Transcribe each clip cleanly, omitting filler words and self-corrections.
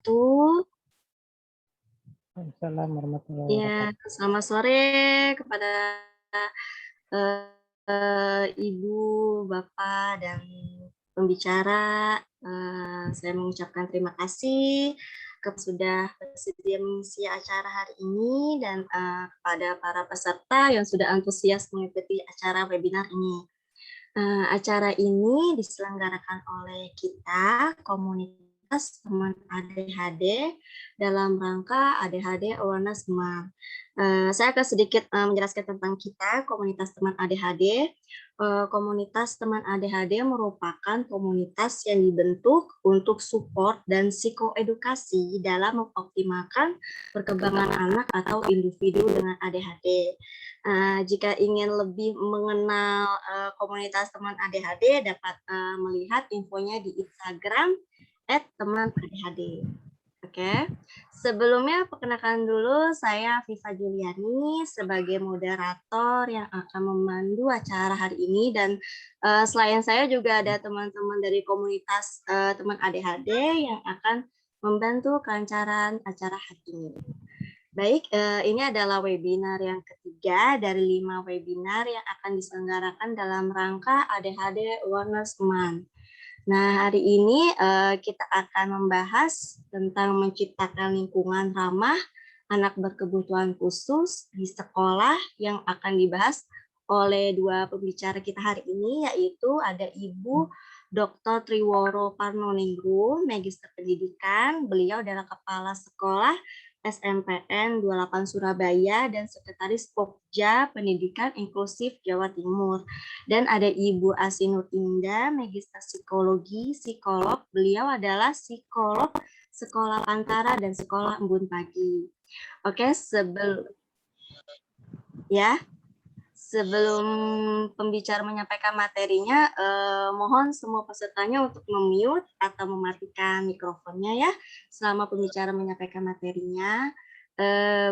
wabarakatuh. Waalaikumsalam warahmatullahi Ya, wabarakatuh. selamat sore kepada Ibu, Bapak, dan pembicara. Saya mengucapkan terima kasih sudah bersedia mengisi acara hari ini dan kepada para peserta yang sudah antusias mengikuti acara webinar ini. Acara ini diselenggarakan oleh kita, komunitas teman ADHD, dalam rangka ADHD Awareness Month. Saya akan sedikit menjelaskan tentang kita, komunitas teman ADHD. Komunitas teman ADHD merupakan komunitas yang dibentuk untuk support dan psikoedukasi dalam mengoptimalkan perkembangan anak atau individu dengan ADHD. Jika ingin lebih mengenal komunitas teman ADHD, dapat melihat infonya di Instagram @teman-ADHD. Oke, sebelumnya perkenalkan dulu, saya Viva Juliani sebagai moderator yang akan memandu acara hari ini, dan selain saya juga ada teman-teman dari komunitas teman ADHD yang akan membantu kelancaran acara hari ini. Baik, ini adalah webinar yang ketiga dari 5 webinar yang akan diselenggarakan dalam rangka ADHD Awareness Month. Nah, hari ini kita akan membahas tentang menciptakan lingkungan ramah anak berkebutuhan khusus di sekolah, yang akan dibahas oleh dua pembicara kita hari ini, yaitu ada Ibu Dr. Triworo Parmoningrum, Magister Pendidikan. Beliau adalah Kepala Sekolah SMPN 28 Surabaya dan Sekretaris Pokja Pendidikan Inklusif Jawa Timur. Dan ada Ibu Asinur Indah, Magister Psikologi, psikolog. Beliau adalah psikolog Sekolah Antara dan Sekolah Embun Pagi. Oke, sebelum pembicara menyampaikan materinya, mohon semua pesertanya untuk memute atau mematikan mikrofonnya ya selama pembicara menyampaikan materinya.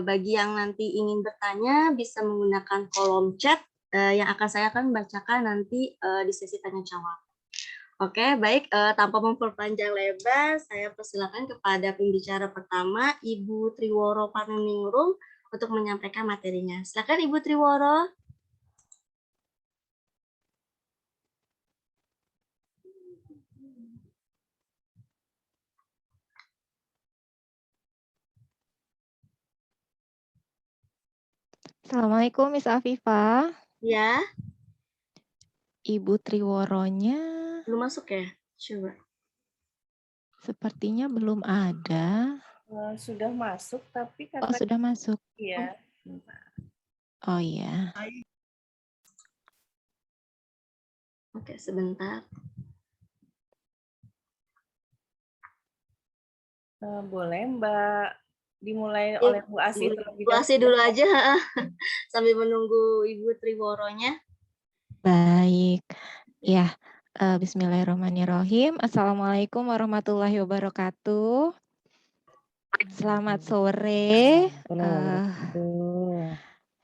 Bagi yang nanti ingin bertanya bisa menggunakan kolom chat yang saya akan bacakan nanti di sesi tanya jawab. Oke, baik, tanpa memperpanjang lebar, saya persilakan kepada pembicara pertama, Ibu Triworo Parmoningrum, untuk menyampaikan materinya. Silakan Ibu Triworo. Assalamualaikum Miss Afifah. Ya. Ibu Triworonya Belum masuk ya? Coba. Sepertinya belum ada. Sudah masuk, tapi Oh, sudah masuk. Iya. Oh iya. Oke, sebentar. Boleh Mbak dimulai oleh Bu Asi terlebih Bu Asi dulu aja sambil menunggu Ibu Triworonya. Baik. Ya, bismillahirrahmanirrahim. Assalamualaikum warahmatullahi wabarakatuh. Selamat sore.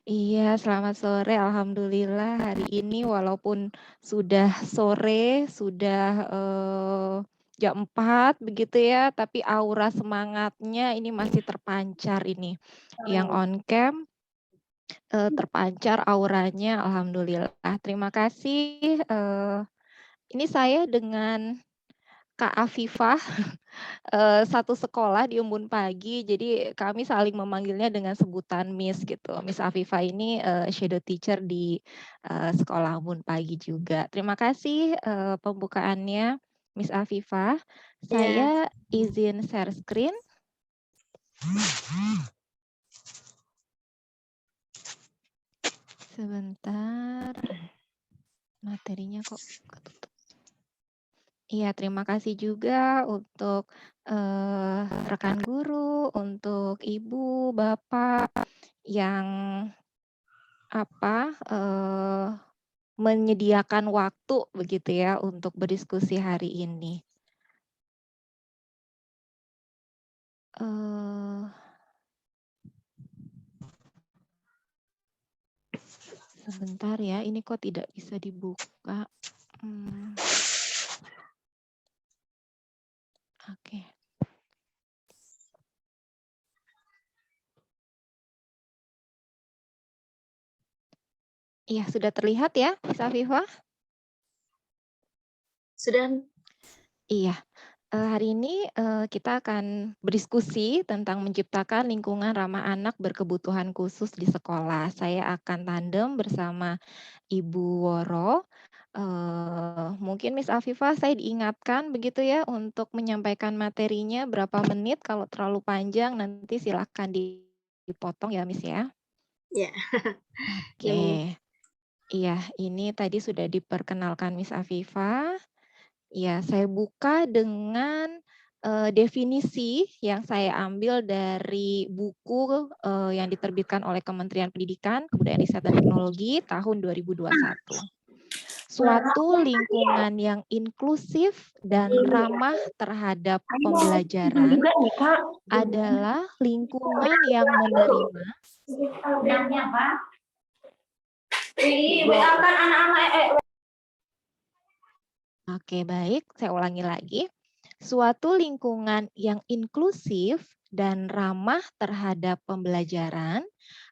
Iya, selamat sore. Alhamdulillah hari ini walaupun sudah sore, sudah jam 4 begitu ya, tapi aura semangatnya ini masih terpancar ini. Yang on cam terpancar auranya, alhamdulillah. Terima kasih. Ini saya dengan Kak Afifah satu sekolah di Embun Pagi, jadi kami saling memanggilnya dengan sebutan Miss gitu. Miss Afifah ini shadow teacher di sekolah Embun Pagi juga. Terima kasih pembukaannya Miss Afifah. Saya izin share screen. Sebentar, materinya kok ketutup. Iya, terima kasih juga untuk rekan guru, untuk Ibu, Bapak yang menyediakan waktu begitu ya untuk berdiskusi hari ini. Sebentar ya, ini kok tidak bisa dibuka. Oke. Iya, sudah terlihat ya, Miss Afifah? Sudah. Iya. Hari ini kita akan berdiskusi tentang menciptakan lingkungan ramah anak berkebutuhan khusus di sekolah. Saya akan tandem bersama Ibu Woro. Mungkin Miss Afifah saya diingatkan begitu ya untuk menyampaikan materinya berapa menit. Kalau terlalu panjang nanti silakan dipotong ya Miss ya. Ya. Oke. Iya, ini tadi sudah diperkenalkan Miss Afifah. Ya, saya buka dengan definisi yang saya ambil dari buku yang diterbitkan oleh Kementerian Pendidikan, Kebudayaan Riset dan Teknologi tahun 2021. Suatu lingkungan yang inklusif dan ramah terhadap pembelajaran adalah lingkungan yang menerima Oke, baik. Saya ulangi lagi. Suatu lingkungan yang inklusif dan ramah terhadap pembelajaran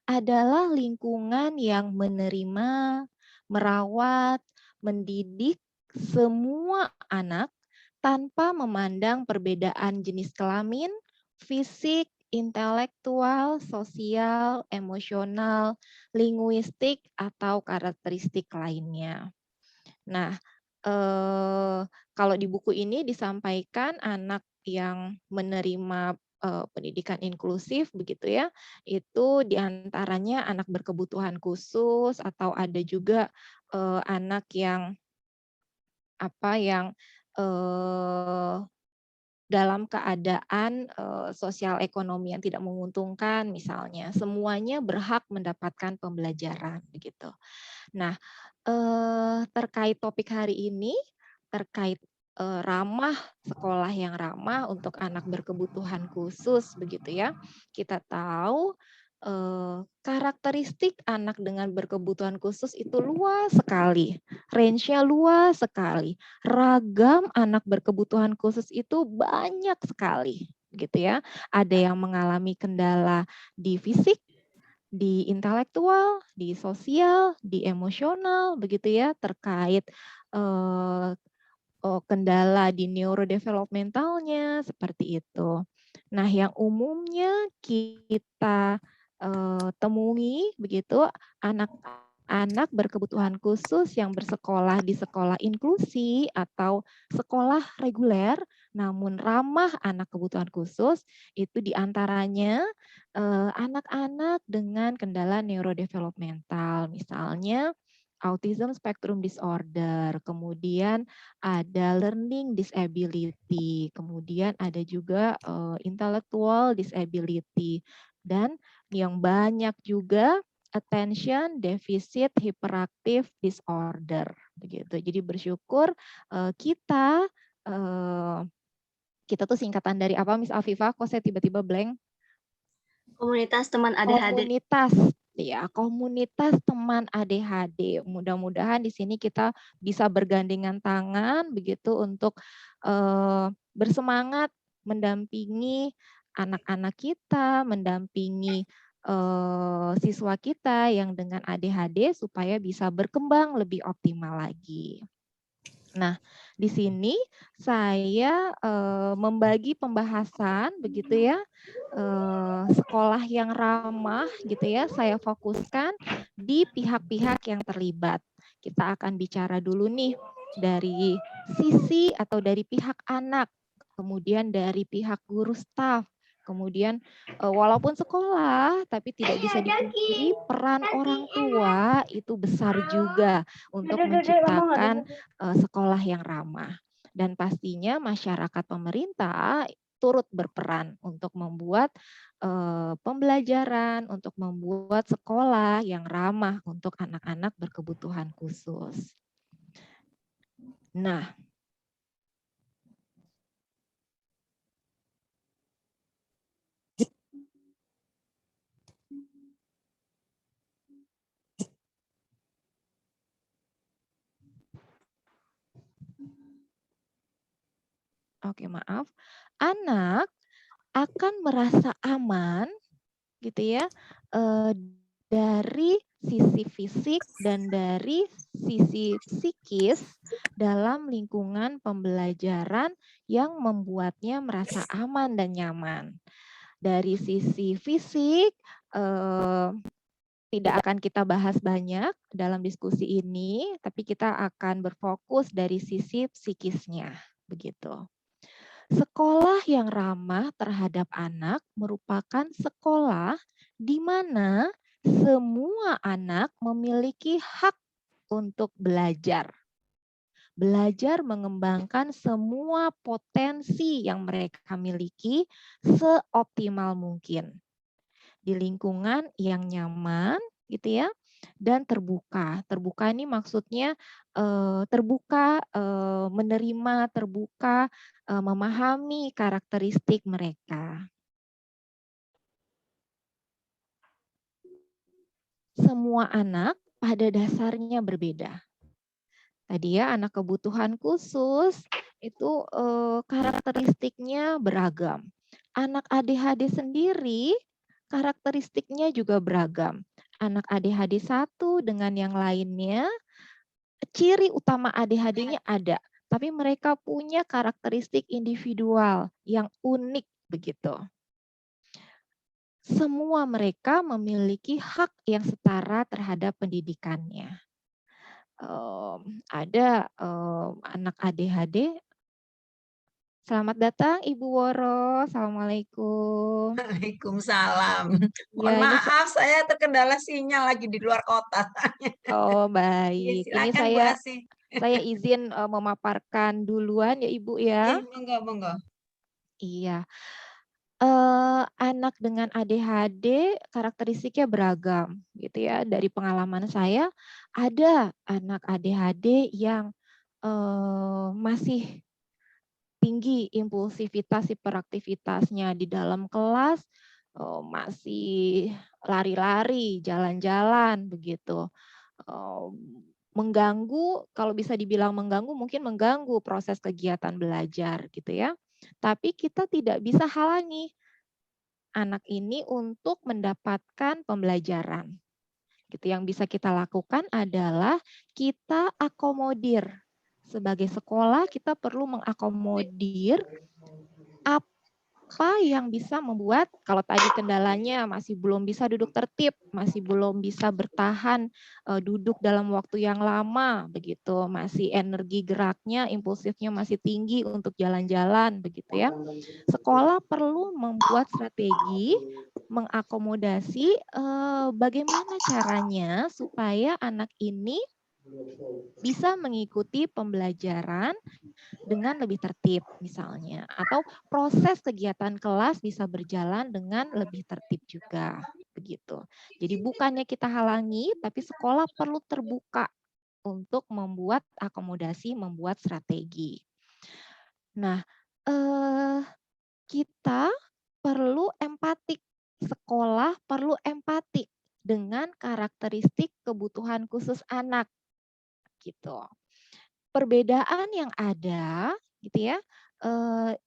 adalah lingkungan yang menerima, merawat, mendidik semua anak tanpa memandang perbedaan jenis kelamin, fisik, intelektual, sosial, emosional, linguistik, atau karakteristik lainnya. Nah, kalau di buku ini disampaikan anak yang menerima pendidikan inklusif begitu ya, itu diantaranya anak berkebutuhan khusus atau ada juga anak yang dalam keadaan sosial ekonomi yang tidak menguntungkan misalnya, semuanya berhak mendapatkan pembelajaran begitu. Nah, terkait topik hari ini, terkait ramah, sekolah yang ramah untuk anak berkebutuhan khusus begitu ya. Kita tahu karakteristik anak dengan berkebutuhan khusus itu luas sekali, range-nya luas sekali. Ragam anak berkebutuhan khusus itu banyak sekali gitu ya. Ada yang mengalami kendala di fisik, di intelektual, di sosial, di emosional, begitu ya, terkait kendala di neurodevelopmentalnya, seperti itu. Nah, yang umumnya kita temui, begitu, anak-anak berkebutuhan khusus yang bersekolah di sekolah inklusi atau sekolah reguler, namun ramah anak kebutuhan khusus, itu diantaranya anak-anak dengan kendala neurodevelopmental, misalnya autism spectrum disorder, kemudian ada learning disability, kemudian ada juga intellectual disability, dan yang banyak juga attention deficit hyperactive disorder, begitu. Jadi bersyukur kita tuh singkatan dari apa, Miss Afifah? Kok saya tiba-tiba blank? Komunitas teman ADHD. Komunitas teman ADHD. Mudah-mudahan di sini kita bisa bergandengan tangan begitu untuk bersemangat mendampingi anak-anak kita, mendampingi siswa kita yang dengan ADHD supaya bisa berkembang lebih optimal lagi. Nah, di sini saya membagi pembahasan begitu ya, sekolah yang ramah gitu ya, saya fokuskan di pihak-pihak yang terlibat. Kita akan bicara dulu nih dari sisi atau dari pihak anak, kemudian dari pihak guru staf, kemudian walaupun sekolah tapi tidak bisa dipungkiri peran orang tua itu besar juga untuk menciptakan sekolah yang ramah. Dan pastinya masyarakat pemerintah turut berperan untuk membuat pembelajaran, untuk membuat sekolah yang ramah untuk anak-anak berkebutuhan khusus. Nah, oke, maaf. Anak akan merasa aman gitu ya dari sisi fisik dan dari sisi psikis dalam lingkungan pembelajaran yang membuatnya merasa aman dan nyaman. Dari sisi fisik, tidak akan kita bahas banyak dalam diskusi ini, tapi kita akan berfokus dari sisi psikisnya, begitu. Sekolah yang ramah terhadap anak merupakan sekolah di mana semua anak memiliki hak untuk belajar. Belajar mengembangkan semua potensi yang mereka miliki seoptimal mungkin. Di lingkungan yang nyaman, gitu ya, dan terbuka. Terbuka ini maksudnya terbuka, menerima, terbuka, memahami karakteristik mereka. Semua anak pada dasarnya berbeda. Tadi ya, anak kebutuhan khusus itu karakteristiknya beragam. Anak ADHD sendiri karakteristiknya juga beragam. Anak ADHD satu dengan yang lainnya, ciri utama ADHD-nya ada, tapi mereka punya karakteristik individual yang unik begitu. Semua mereka memiliki hak yang setara terhadap pendidikannya. Ada anak ADHD. Selamat datang Ibu Woro. Assalamualaikum. Waalaikumsalam. Mohon Ya, ini maaf, saya terkendala sinyal lagi di luar kota. oh Ya, baik. Ini silakan Bu Asi. saya izin memaparkan duluan ya Ibu ya. Ya, monggo. Iya. Anak dengan ADHD karakteristiknya beragam gitu ya. Dari pengalaman saya ada anak ADHD yang masih tinggi impulsivitas hiperaktivitasnya di dalam kelas, masih lari-lari, jalan-jalan begitu. Mengganggu, kalau bisa dibilang mengganggu, mungkin mengganggu proses kegiatan belajar gitu ya. Tapi kita tidak bisa halangi anak ini untuk mendapatkan pembelajaran. Gitu. Yang bisa kita lakukan adalah kita akomodir. Sebagai sekolah kita perlu mengakomodir apa yang bisa membuat, kalau tadi kendalanya masih belum bisa duduk tertib, masih belum bisa bertahan duduk dalam waktu yang lama, begitu, masih energi geraknya, impulsifnya masih tinggi untuk jalan-jalan, begitu ya. Sekolah perlu membuat strategi mengakomodasi bagaimana caranya supaya anak ini bisa mengikuti pembelajaran dengan lebih tertib misalnya, atau proses kegiatan kelas bisa berjalan dengan lebih tertib juga begitu. Jadi bukannya kita halangi, tapi sekolah perlu terbuka untuk membuat akomodasi, membuat strategi. Nah, kita perlu empatik. Sekolah perlu empatik dengan karakteristik kebutuhan khusus anak gitu. Perbedaan yang ada gitu ya,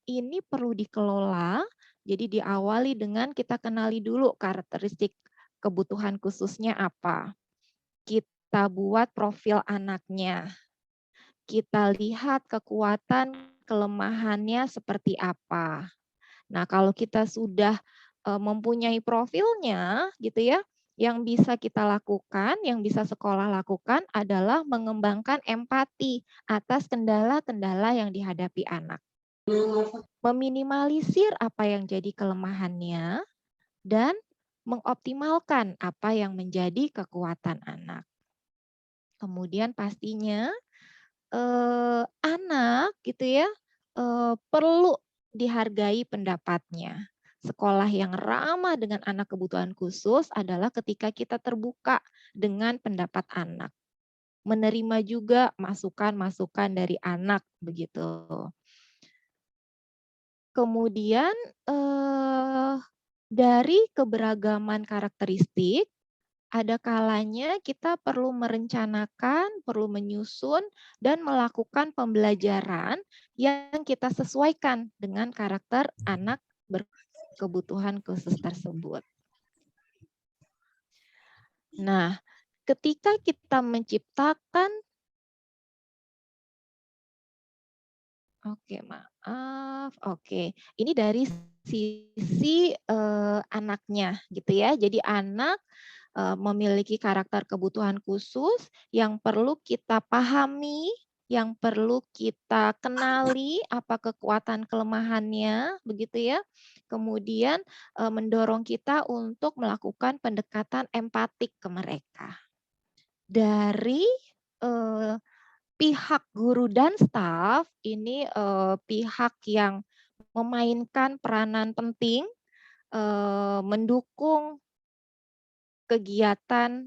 ini perlu dikelola. Jadi diawali dengan kita kenali dulu karakteristik kebutuhan khususnya apa. Kita buat profil anaknya. Kita lihat kekuatan kelemahannya seperti apa. Nah, kalau kita sudah mempunyai profilnya gitu ya, yang bisa kita lakukan, yang bisa sekolah lakukan adalah mengembangkan empati atas kendala-kendala yang dihadapi anak. Meminimalisir apa yang jadi kelemahannya dan mengoptimalkan apa yang menjadi kekuatan anak. Kemudian pastinya anak gitu ya perlu dihargai pendapatnya. Sekolah yang ramah dengan anak kebutuhan khusus adalah ketika kita terbuka dengan pendapat anak. Menerima juga masukan-masukan dari anak begitu. Kemudian dari keberagaman karakteristik, ada kalanya kita perlu merencanakan, perlu menyusun, dan melakukan pembelajaran yang kita sesuaikan dengan karakter anak berkebutuhan khusus tersebut. Nah, ketika kita menciptakan Oke, maaf. Oke, ini dari sisi, anaknya gitu ya. Jadi anak, memiliki karakter kebutuhan khusus yang perlu kita pahami, yang perlu kita kenali apa kekuatan kelemahannya, begitu ya. Kemudian, mendorong kita untuk melakukan pendekatan empatik ke mereka. Dari, eee pihak guru dan staf ini, pihak yang memainkan peranan penting, mendukung kegiatan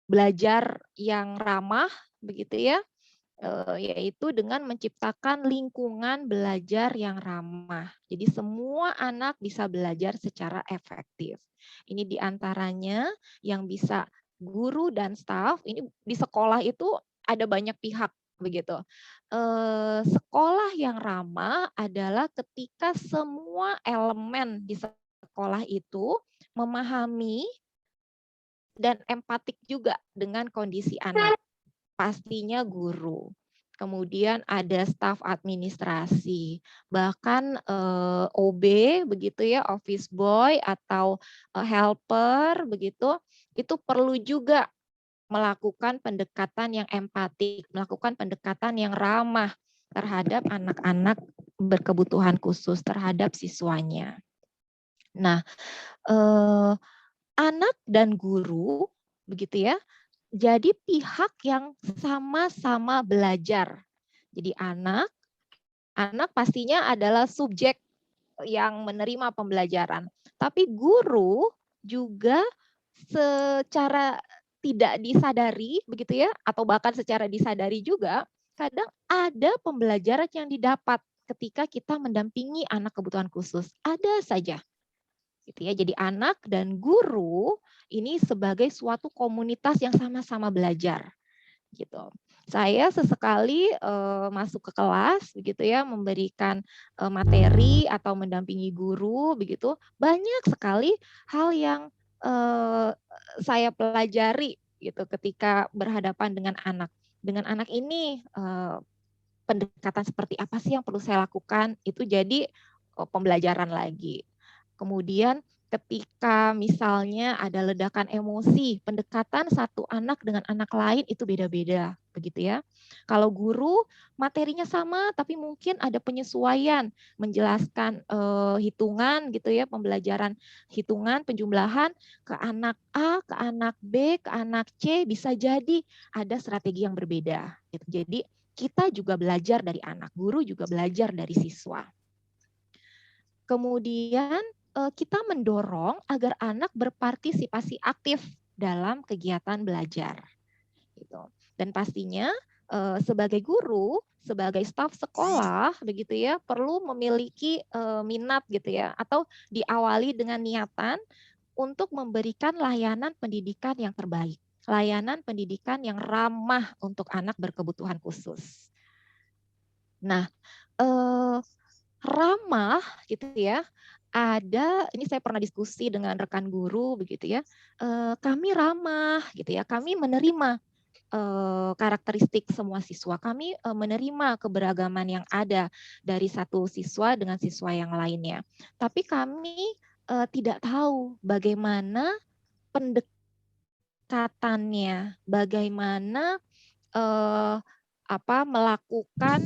belajar yang ramah, begitu ya, yaitu dengan menciptakan lingkungan belajar yang ramah. Jadi semua anak bisa belajar secara efektif. Ini diantaranya yang bisa guru dan staf, ini di sekolah itu ada banyak pihak begitu. Sekolah yang ramah adalah ketika semua elemen di sekolah itu memahami dan empatik juga dengan kondisi anak. Pastinya guru. Kemudian ada staf administrasi, bahkan OB begitu ya, office boy atau helper begitu, itu perlu juga melakukan pendekatan yang empatik, melakukan pendekatan yang ramah terhadap anak-anak berkebutuhan khusus, terhadap siswanya. Nah, anak dan guru begitu ya, jadi pihak yang sama-sama belajar. Jadi anak pastinya adalah subjek yang menerima pembelajaran. Tapi guru juga secara tidak disadari begitu ya, atau bahkan secara disadari juga, kadang ada pembelajaran yang didapat ketika kita mendampingi anak kebutuhan khusus. Ada saja. Gitu ya. Jadi anak dan guru ini sebagai suatu komunitas yang sama-sama belajar gitu. Saya sesekali masuk ke kelas begitu ya, memberikan materi atau mendampingi guru begitu, banyak sekali hal yang saya pelajari gitu ketika berhadapan dengan anak. Dengan anak ini pendekatan seperti apa sih yang perlu saya lakukan, itu jadi pembelajaran lagi. Kemudian ketika misalnya ada ledakan emosi, pendekatan satu anak dengan anak lain itu beda-beda, begitu ya. Kalau guru materinya sama tapi mungkin ada penyesuaian, menjelaskan hitungan gitu ya, pembelajaran hitungan, penjumlahan ke anak A, ke anak B, ke anak C, bisa jadi ada strategi yang berbeda. Gitu. Jadi kita juga belajar dari anak, guru juga belajar dari siswa. Kemudian kita mendorong agar anak berpartisipasi aktif dalam kegiatan belajar. Gitu. Dan pastinya sebagai guru, sebagai staf sekolah, begitu ya, perlu memiliki minat gitu ya, atau diawali dengan niatan untuk memberikan layanan pendidikan yang terbaik, layanan pendidikan yang ramah untuk anak berkebutuhan khusus. Nah, ramah gitu ya, ini saya pernah diskusi dengan rekan guru begitu ya, kami ramah gitu ya, kami menerima karakteristik semua siswa, kami menerima keberagaman yang ada dari satu siswa dengan siswa yang lainnya. Tapi kami tidak tahu bagaimana pendekatannya, bagaimana melakukan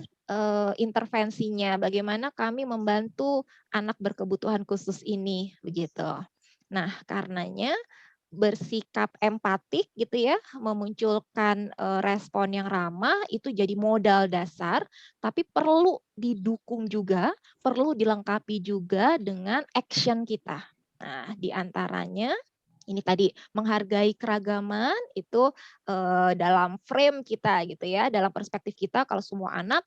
intervensinya, bagaimana kami membantu anak berkebutuhan khusus ini begitu. Nah, karenanya bersikap empatik gitu ya, memunculkan respon yang ramah itu jadi modal dasar, tapi perlu didukung juga, perlu dilengkapi juga dengan action kita. Nah, diantaranya ini tadi menghargai keragaman itu dalam frame kita gitu ya, dalam perspektif kita kalau semua anak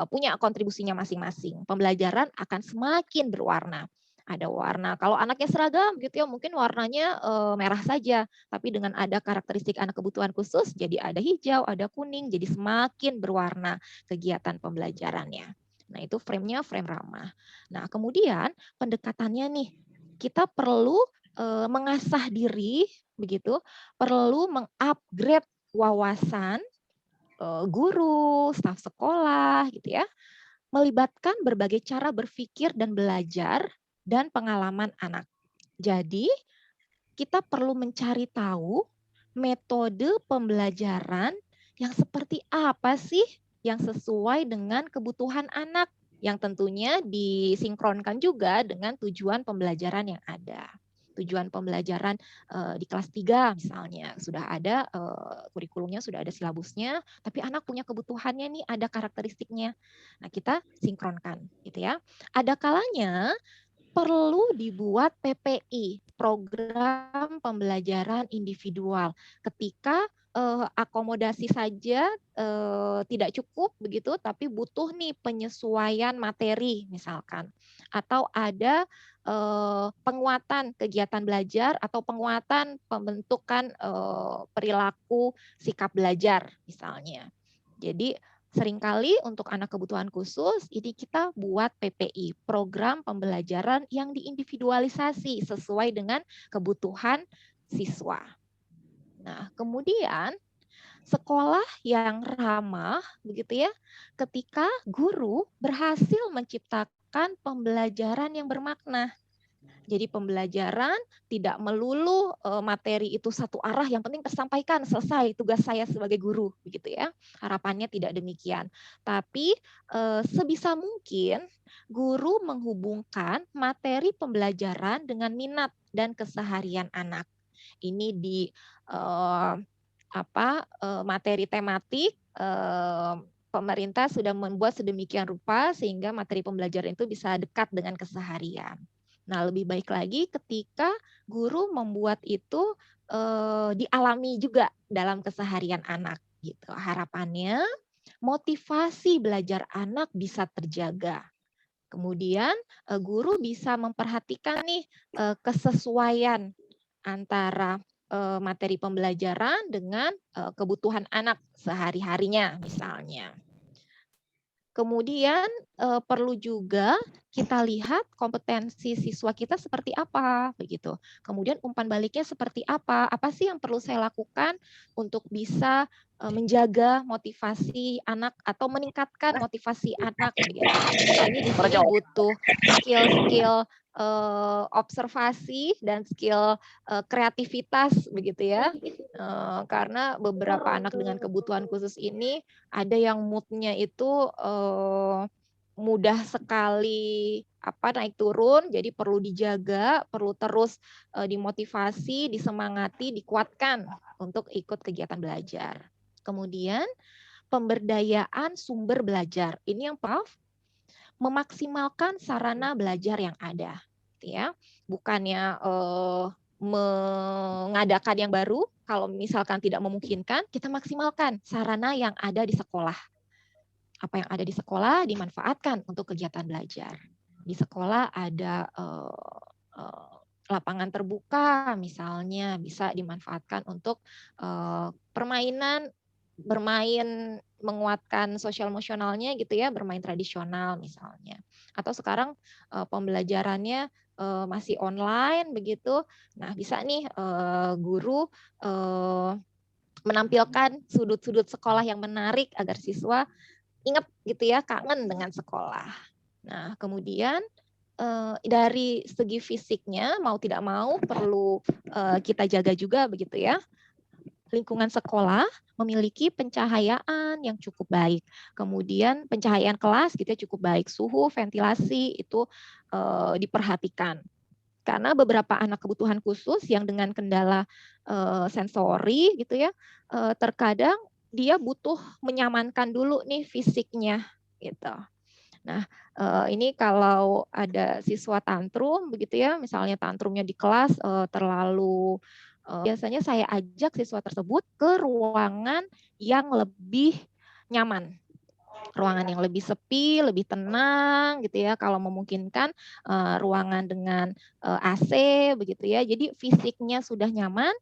punya kontribusinya masing-masing, pembelajaran akan semakin berwarna. Ada warna, kalau anaknya seragam gitu ya, mungkin warnanya merah saja, tapi dengan ada karakteristik anak kebutuhan khusus, jadi ada hijau, ada kuning, jadi semakin berwarna kegiatan pembelajarannya. Nah itu frame-nya frame ramah. Nah kemudian pendekatannya nih, kita perlu mengasah diri begitu, perlu mengupgrade wawasan guru, staf sekolah gitu ya, melibatkan berbagai cara berpikir dan belajar dan pengalaman anak. Jadi, kita perlu mencari tahu metode pembelajaran yang seperti apa sih yang sesuai dengan kebutuhan anak, yang tentunya disinkronkan juga dengan tujuan pembelajaran yang ada. Tujuan pembelajaran di kelas 3 misalnya sudah ada kurikulumnya, sudah ada silabusnya, tapi anak punya kebutuhannya nih, ada karakteristiknya. Nah, kita sinkronkan gitu ya. Ada kalanya perlu dibuat PPI, program pembelajaran individual. Ketika akomodasi saja tidak cukup begitu, tapi butuh nih penyesuaian materi misalkan, atau ada penguatan kegiatan belajar atau penguatan pembentukan perilaku sikap belajar misalnya. Jadi seringkali untuk anak kebutuhan khusus, ini kita buat PPI, program pembelajaran yang diindividualisasi sesuai dengan kebutuhan siswa. Nah, kemudian sekolah yang ramah, begitu ya, ketika guru berhasil menciptakan pembelajaran yang bermakna. Jadi pembelajaran tidak melulu materi itu satu arah, yang penting tersampaikan, selesai tugas saya sebagai guru, begitu ya. Harapannya tidak demikian. Tapi sebisa mungkin guru menghubungkan materi pembelajaran dengan minat dan keseharian anak. Ini di materi tematik, pemerintah sudah membuat sedemikian rupa sehingga materi pembelajaran itu bisa dekat dengan keseharian. Nah, lebih baik lagi ketika guru membuat itu dialami juga dalam keseharian anak gitu. Harapannya motivasi belajar anak bisa terjaga. Kemudian guru bisa memperhatikan nih kesesuaian antara materi pembelajaran dengan kebutuhan anak sehari-harinya misalnya. Kemudian perlu juga kita lihat kompetensi siswa kita seperti apa begitu. Kemudian umpan baliknya seperti apa? Apa sih yang perlu saya lakukan untuk bisa menjaga motivasi anak atau meningkatkan motivasi anak begitu. Ini di sini butuh skill-skill observasi dan skill kreativitas begitu ya. Karena beberapa anak dengan kebutuhan khusus ini ada yang mood-nya itu mudah sekali naik turun, jadi perlu dijaga, perlu terus dimotivasi, disemangati, dikuatkan untuk ikut kegiatan belajar. Kemudian pemberdayaan sumber belajar. Ini yang memaksimalkan sarana belajar yang ada, ya. Bukannya mengadakan yang baru, kalau misalkan tidak memungkinkan, kita maksimalkan sarana yang ada di sekolah. Apa yang ada di sekolah dimanfaatkan untuk kegiatan belajar. Di sekolah ada lapangan terbuka misalnya, bisa dimanfaatkan untuk permainan, bermain menguatkan sosial emosionalnya gitu ya, bermain tradisional misalnya. Atau sekarang pembelajarannya masih online begitu. Nah, bisa nih guru menampilkan sudut-sudut sekolah yang menarik agar siswa ingat gitu ya, kangen dengan sekolah. Nah, kemudian dari segi fisiknya mau tidak mau perlu kita jaga juga begitu ya. Lingkungan sekolah memiliki pencahayaan yang cukup baik. Kemudian pencahayaan kelas gitu ya cukup baik, suhu, ventilasi itu diperhatikan. Karena beberapa anak kebutuhan khusus yang dengan kendala sensori gitu ya, terkadang dia butuh menyamankan dulu nih fisiknya gitu. Nah, ini kalau ada siswa tantrum begitu ya, misalnya tantrumnya di kelas terlalu biasanya saya ajak siswa tersebut ke ruangan yang lebih nyaman. Ruangan yang lebih sepi, lebih tenang gitu ya, kalau memungkinkan ruangan dengan AC begitu ya. Jadi fisiknya sudah nyaman,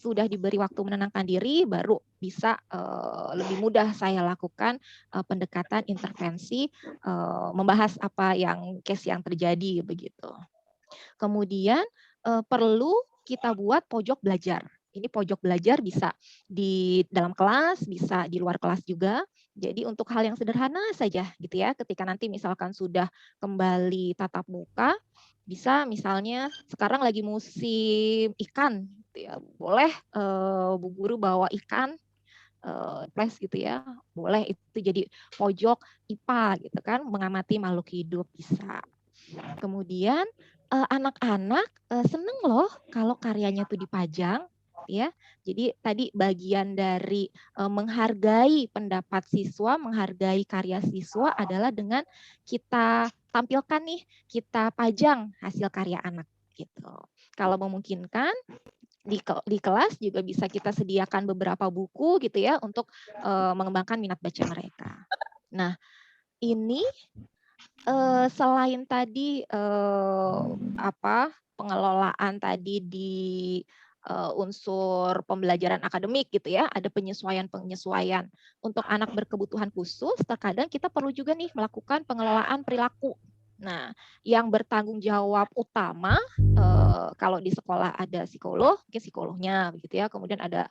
sudah diberi waktu menenangkan diri, baru bisa lebih mudah saya lakukan pendekatan intervensi, membahas apa yang case yang terjadi begitu. Kemudian perlu kita buat pojok belajar. Ini pojok belajar bisa di dalam kelas, bisa di luar kelas juga. Jadi untuk hal yang sederhana saja gitu ya, ketika nanti misalkan sudah kembali tatap muka, bisa misalnya sekarang lagi musim ikan, gitu ya, boleh Bu Guru bawa ikan les gitu ya, boleh itu jadi pojok IPA gitu kan, mengamati makhluk hidup bisa. Kemudian anak-anak seneng loh kalau karyanya tuh dipajang ya. Jadi tadi bagian dari menghargai pendapat siswa, menghargai karya siswa adalah dengan kita tampilkan nih, kita pajang hasil karya anak gitu. Kalau memungkinkan di kelas juga bisa kita sediakan beberapa buku gitu ya untuk mengembangkan minat baca mereka. Nah, ini selain tadi pengelolaan tadi di unsur pembelajaran akademik gitu ya, ada penyesuaian-penyesuaian untuk anak berkebutuhan khusus, terkadang kita perlu juga nih melakukan pengelolaan perilaku. Nah, yang bertanggung jawab utama kalau di sekolah ada psikolog, mungkin psikolognya begitu ya, kemudian ada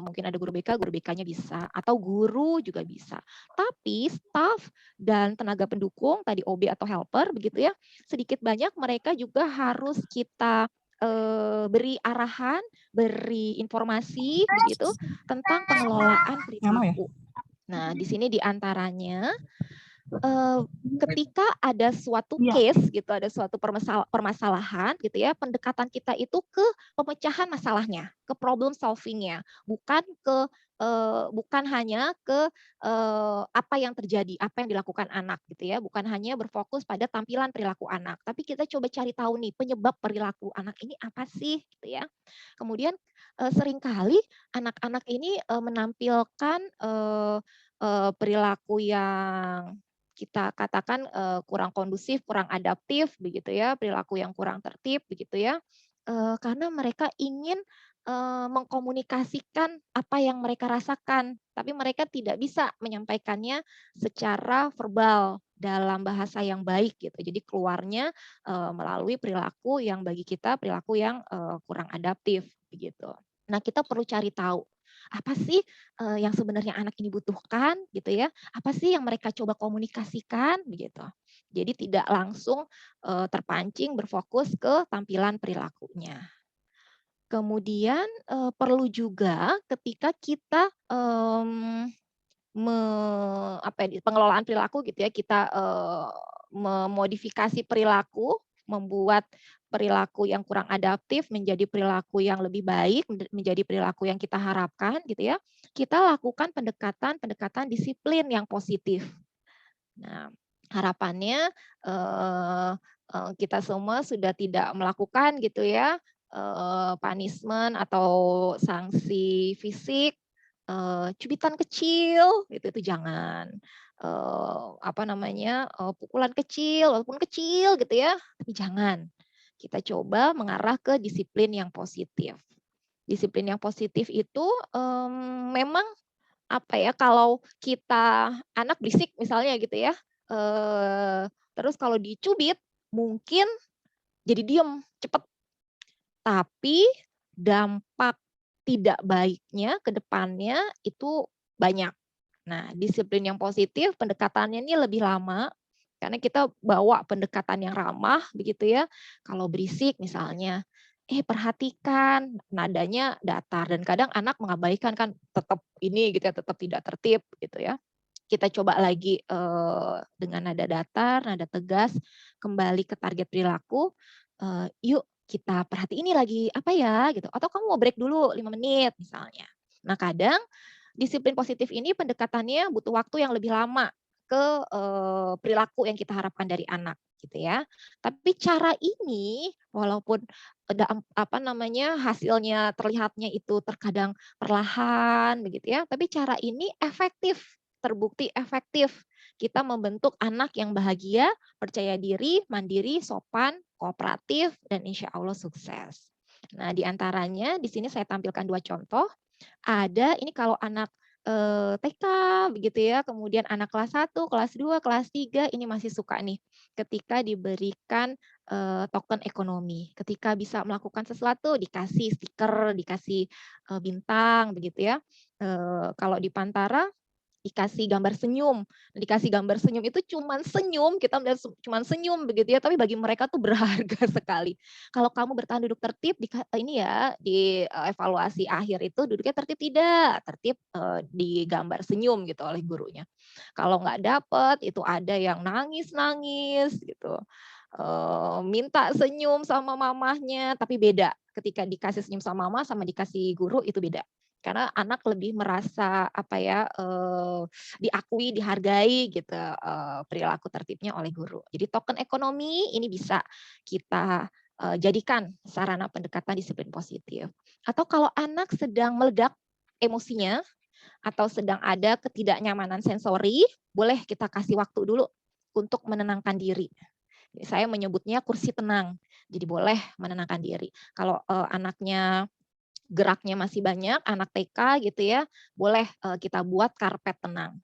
mungkin ada guru BK-nya bisa, atau guru juga bisa. Tapi staff dan tenaga pendukung tadi OB atau helper begitu ya, sedikit banyak mereka juga harus kita beri arahan, beri informasi begitu tentang pengelolaan perilaku. Nah, di sini diantaranya ketika ada suatu case gitu, ada suatu permasalahan gitu ya, pendekatan kita itu ke pemecahan masalahnya, ke problem solvingnya, bukan hanya ke apa yang terjadi, apa yang dilakukan anak gitu ya, bukan hanya berfokus pada tampilan perilaku anak, tapi kita coba cari tahu nih penyebab perilaku anak ini apa sih gitu ya. Kemudian seringkali anak-anak ini menampilkan perilaku yang kita katakan kurang kondusif, kurang adaptif begitu ya, perilaku yang kurang tertib begitu ya, karena mereka ingin mengkomunikasikan apa yang mereka rasakan, tapi mereka tidak bisa menyampaikannya secara verbal dalam bahasa yang baik gitu. Jadi keluarnya melalui perilaku yang bagi kita perilaku yang kurang adaptif begitu. Nah, kita perlu cari tahu apa sih yang sebenarnya anak ini butuhkan gitu ya, apa sih yang mereka coba komunikasikan begitu. Jadi tidak langsung terpancing berfokus ke tampilan perilakunya. Kemudian perlu juga ketika kita pengelolaan perilaku gitu ya, kita memodifikasi perilaku, membuat perilaku yang kurang adaptif menjadi perilaku yang lebih baik, menjadi perilaku yang kita harapkan gitu ya. Kita lakukan pendekatan disiplin yang positif. Nah, harapannya kita semua sudah tidak melakukan gitu ya punishment atau sanksi fisik, cubitan kecil itu jangan, pukulan kecil walaupun kecil gitu ya, tapi jangan. Kita coba mengarah ke disiplin yang positif. Disiplin yang positif itu memang kalau kita anak berisik misalnya gitu ya, terus kalau dicubit mungkin jadi diem cepet, tapi dampak tidak baiknya ke depannya itu banyak. Nah, disiplin yang positif pendekatannya ini lebih lama karena kita bawa pendekatan yang ramah begitu ya. Kalau berisik misalnya, perhatikan nadanya datar, dan kadang anak mengabaikan kan, tetap ini gitu ya, tetap tidak tertib gitu ya. Kita coba lagi dengan nada datar, nada tegas, kembali ke target perilaku. Yuk kita perhati ini lagi apa ya gitu, atau kamu mau break dulu 5 menit misalnya. Nah, kadang disiplin positif ini pendekatannya butuh waktu yang lebih lama ke perilaku yang kita harapkan dari anak gitu ya. Tapi cara ini walaupun hasilnya terlihatnya itu terkadang perlahan begitu ya, tapi cara ini efektif, terbukti efektif. Kita membentuk anak yang bahagia, percaya diri, mandiri, sopan, kooperatif, dan insya Allah sukses. Nah, di antaranya di sini saya tampilkan 2 contoh. Ada ini kalau anak TK begitu ya, kemudian anak kelas 1, kelas 2, kelas 3 ini masih suka nih ketika diberikan token ekonomi. Ketika bisa melakukan sesuatu dikasih stiker, dikasih bintang begitu ya. Kalau di Pantara dikasih gambar senyum. Dikasih gambar senyum itu cuman senyum, kita melihat cuman senyum begitu ya, tapi bagi mereka tuh berharga sekali. Kalau kamu bertahan duduk tertib ini ya di evaluasi akhir itu duduknya tertib tidak, tertib di gambar senyum gitu oleh gurunya. Kalau nggak dapet itu ada yang nangis-nangis gitu. Minta senyum sama mamahnya, tapi beda. Ketika dikasih senyum sama mama sama dikasih guru itu beda. Karena anak lebih merasa apa ya diakui, dihargai gitu perilaku tertibnya oleh guru. Jadi token ekonomi ini bisa kita jadikan sarana pendekatan disiplin positif. Atau kalau anak sedang meledak emosinya atau sedang ada ketidaknyamanan sensori, boleh kita kasih waktu dulu untuk menenangkan diri. Saya menyebutnya kursi tenang. Jadi boleh menenangkan diri. Kalau anaknya geraknya masih banyak, anak TK gitu ya, boleh kita buat karpet tenang.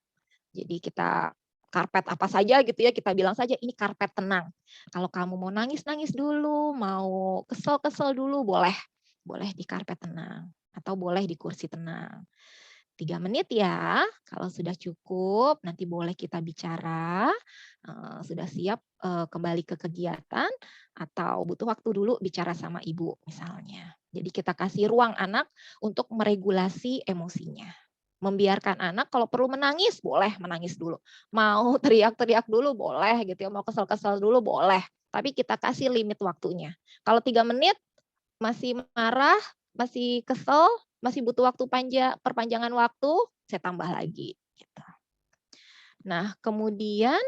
Jadi kita karpet apa saja gitu ya, kita bilang saja ini karpet tenang. Kalau kamu mau nangis-nangis dulu, mau kesel-kesel dulu, boleh. Boleh di karpet tenang. Atau boleh di kursi tenang. 3 menit ya, kalau sudah cukup nanti boleh kita bicara, sudah siap kembali ke kegiatan atau butuh waktu dulu bicara sama ibu misalnya. Jadi kita kasih ruang anak untuk meregulasi emosinya. Membiarkan anak kalau perlu menangis, boleh menangis dulu. Mau teriak-teriak dulu boleh gitu ya, mau kesel-kesel dulu boleh. Tapi kita kasih limit waktunya. Kalau 3 menit masih marah, masih kesel, masih butuh waktu perpanjangan waktu, saya tambah lagi. Gitu. Nah, kemudian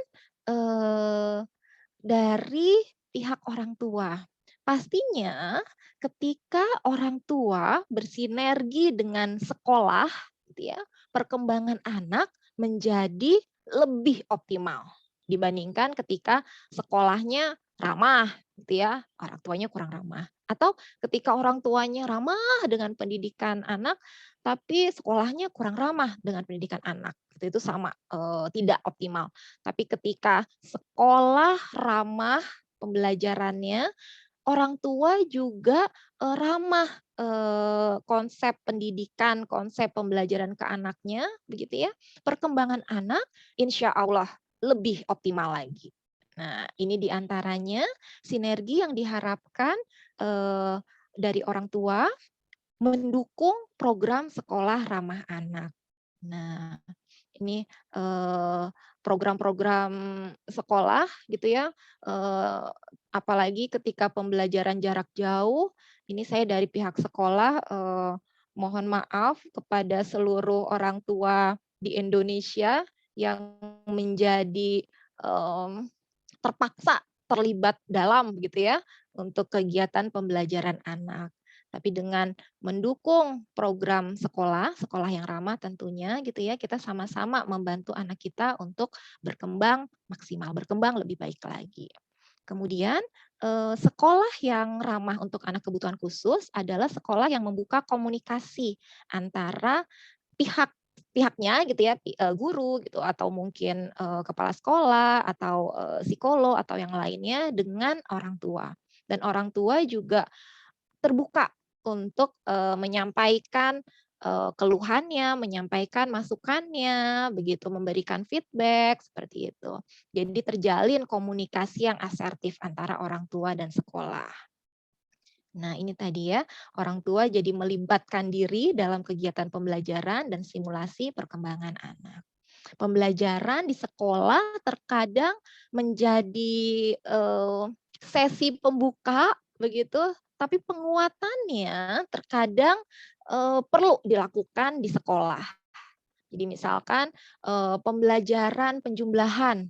dari pihak orang tua, pastinya ketika orang tua bersinergi dengan sekolah, gitu ya, perkembangan anak menjadi lebih optimal dibandingkan ketika sekolahnya ramah, gitu ya, orang tuanya kurang ramah. Atau ketika orang tuanya ramah dengan pendidikan anak, tapi sekolahnya kurang ramah dengan pendidikan anak. Itu sama, tidak optimal. Tapi ketika sekolah ramah pembelajarannya, orang tua juga ramah konsep pendidikan, konsep pembelajaran ke anaknya, begitu ya. Perkembangan anak insya Allah lebih optimal lagi. Nah, ini diantaranya sinergi yang diharapkan dari orang tua mendukung program sekolah ramah anak. Nah, ini program-program sekolah gitu ya, apalagi ketika pembelajaran jarak jauh, ini saya dari pihak sekolah mohon maaf kepada seluruh orang tua di Indonesia yang menjadi terpaksa terlibat dalam gitu ya untuk kegiatan pembelajaran anak. Tapi dengan mendukung program sekolah, sekolah yang ramah tentunya gitu ya, kita sama-sama membantu anak kita untuk berkembang maksimal, berkembang lebih baik lagi. Kemudian sekolah yang ramah untuk anak kebutuhan khusus adalah sekolah yang membuka komunikasi antara pihaknya gitu ya, guru gitu atau mungkin kepala sekolah atau psikolog atau yang lainnya dengan orang tua. Dan orang tua juga terbuka untuk menyampaikan keluhannya, menyampaikan masukannya, begitu memberikan feedback seperti itu. Jadi terjalin komunikasi yang asertif antara orang tua dan sekolah. Nah, ini tadi ya, orang tua jadi melibatkan diri dalam kegiatan pembelajaran dan simulasi perkembangan anak. Pembelajaran di sekolah terkadang menjadi sesi pembuka begitu, tapi penguatannya terkadang perlu dilakukan di sekolah. Jadi misalkan pembelajaran penjumlahan,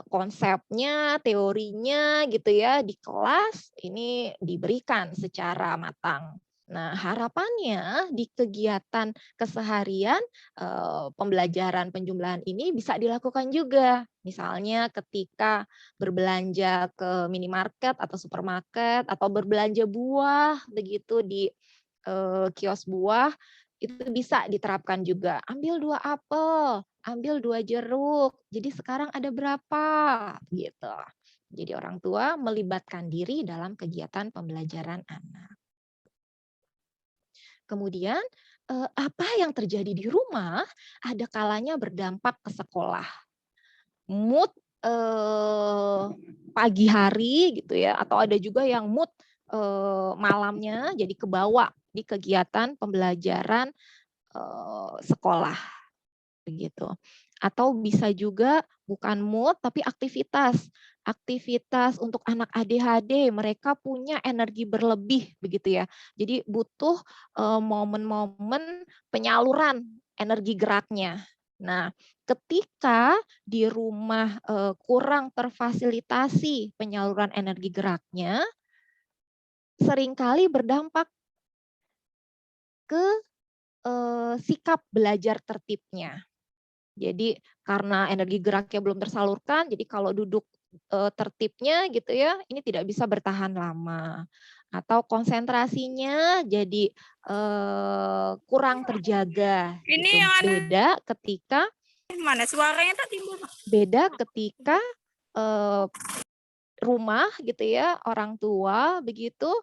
konsepnya, teorinya gitu ya di kelas ini diberikan secara matang. Nah, harapannya di kegiatan keseharian pembelajaran penjumlahan ini bisa dilakukan juga. Misalnya ketika berbelanja ke minimarket atau supermarket atau berbelanja buah begitu di kios buah, itu bisa diterapkan juga. Ambil 2 apel, ambil 2 jeruk. Jadi sekarang ada berapa? Gitu. Jadi orang tua melibatkan diri dalam kegiatan pembelajaran anak. Kemudian apa yang terjadi di rumah ada kalanya berdampak ke sekolah. Mood pagi hari gitu ya, atau ada juga yang mood malamnya jadi kebawa di kegiatan pembelajaran sekolah begitu. Atau bisa juga bukan mood tapi aktivitas. Aktivitas untuk anak ADHD, mereka punya energi berlebih begitu ya. Jadi butuh momen-momen penyaluran energi geraknya. Nah, ketika di rumah kurang terfasilitasi penyaluran energi geraknya, seringkali berdampak ke sikap belajar tertibnya. Jadi karena energi geraknya belum tersalurkan, jadi kalau duduk tertibnya gitu ya, ini tidak bisa bertahan lama. Atau konsentrasinya jadi kurang terjaga Ini gitu. yang ada mana suaranya tak timbul? Beda ketika rumah gitu ya, orang tua begitu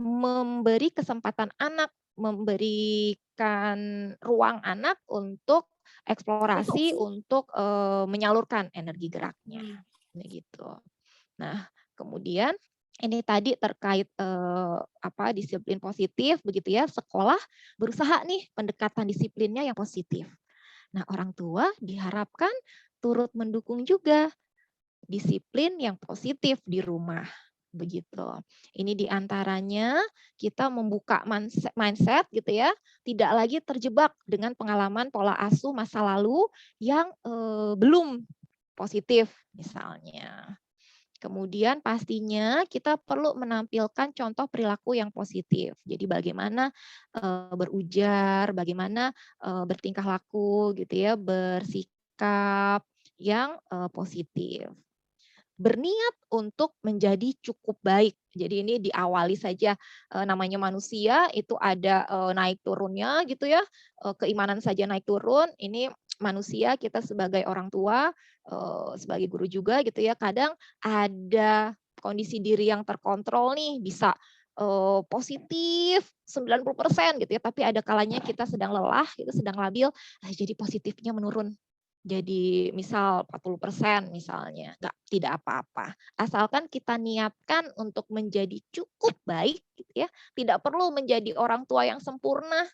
memberi kesempatan anak, memberikan ruang anak untuk eksplorasi, untuk menyalurkan energi geraknya, begitu. Nah, kemudian ini tadi terkait disiplin positif begitu ya, sekolah berusaha nih pendekatan disiplinnya yang positif. Nah, orang tua diharapkan turut mendukung juga disiplin yang positif di rumah. Begitu. Ini diantaranya kita membuka mindset gitu ya, tidak lagi terjebak dengan pengalaman pola asuh masa lalu yang belum positif misalnya. Kemudian pastinya kita perlu menampilkan contoh perilaku yang positif. Jadi bagaimana berujar, bagaimana bertingkah laku gitu ya, bersikap yang positif. Berniat untuk menjadi cukup baik. Jadi ini diawali saja, namanya manusia itu ada naik turunnya gitu ya, keimanan saja naik turun, ini manusia kita sebagai orang tua, sebagai guru juga gitu ya, kadang ada kondisi diri yang terkontrol nih, bisa positif 90% gitu ya, tapi ada kalanya kita sedang lelah, gitu, sedang labil, jadi positifnya menurun. Jadi misal 40% misalnya, tidak apa-apa. Asalkan kita niatkan untuk menjadi cukup baik gitu ya, tidak perlu menjadi orang tua yang sempurna.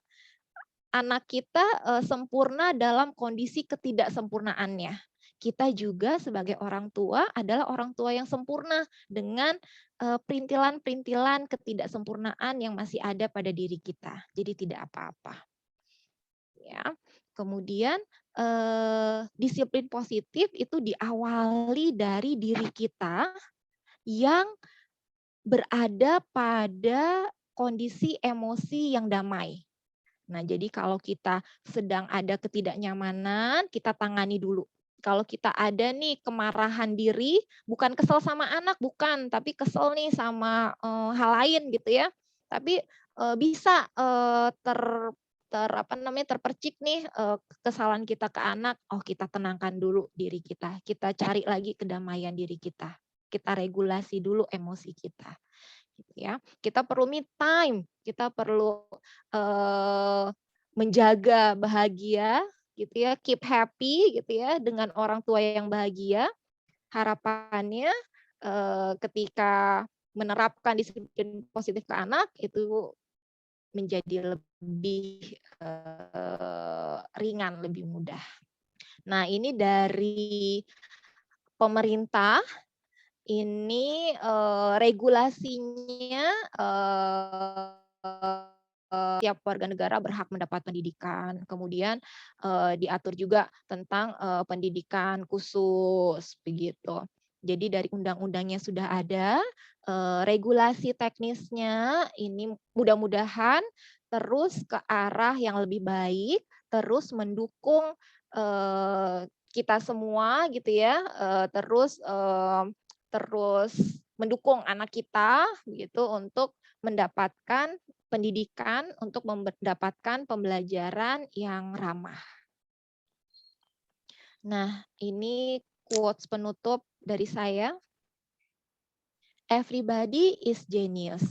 Anak kita sempurna dalam kondisi ketidaksempurnaannya. Kita juga sebagai orang tua adalah orang tua yang sempurna dengan perintilan-perintilan ketidaksempurnaan yang masih ada pada diri kita. Jadi tidak apa-apa. Ya. Kemudian disiplin positif itu diawali dari diri kita yang berada pada kondisi emosi yang damai. Nah, jadi kalau kita sedang ada ketidaknyamanan, kita tangani dulu. Kalau kita ada nih kemarahan diri, bukan kesel sama anak, bukan, tapi kesel nih sama hal lain gitu ya. Tapi bisa terpercik nih kesalahan kita ke anak, kita tenangkan dulu diri kita. Kita cari lagi kedamaian diri kita. Kita regulasi dulu emosi kita. Gitu ya. Kita perlu me time, kita perlu menjaga bahagia gitu ya, keep happy gitu ya dengan orang tua yang bahagia. Harapannya ketika menerapkan disiplin positif ke anak itu menjadi lebih ringan, lebih mudah. Nah, ini dari pemerintah. Ini regulasinya setiap warga negara berhak mendapat pendidikan. Kemudian diatur juga tentang pendidikan khusus begitu. Jadi dari undang-undangnya sudah ada, regulasi teknisnya ini mudah-mudahan terus ke arah yang lebih baik, terus mendukung kita semua gitu ya, terus mendukung anak kita gitu untuk mendapatkan pendidikan, untuk mendapatkan pembelajaran yang ramah. Nah, ini quotes penutup dari saya. Everybody is genius,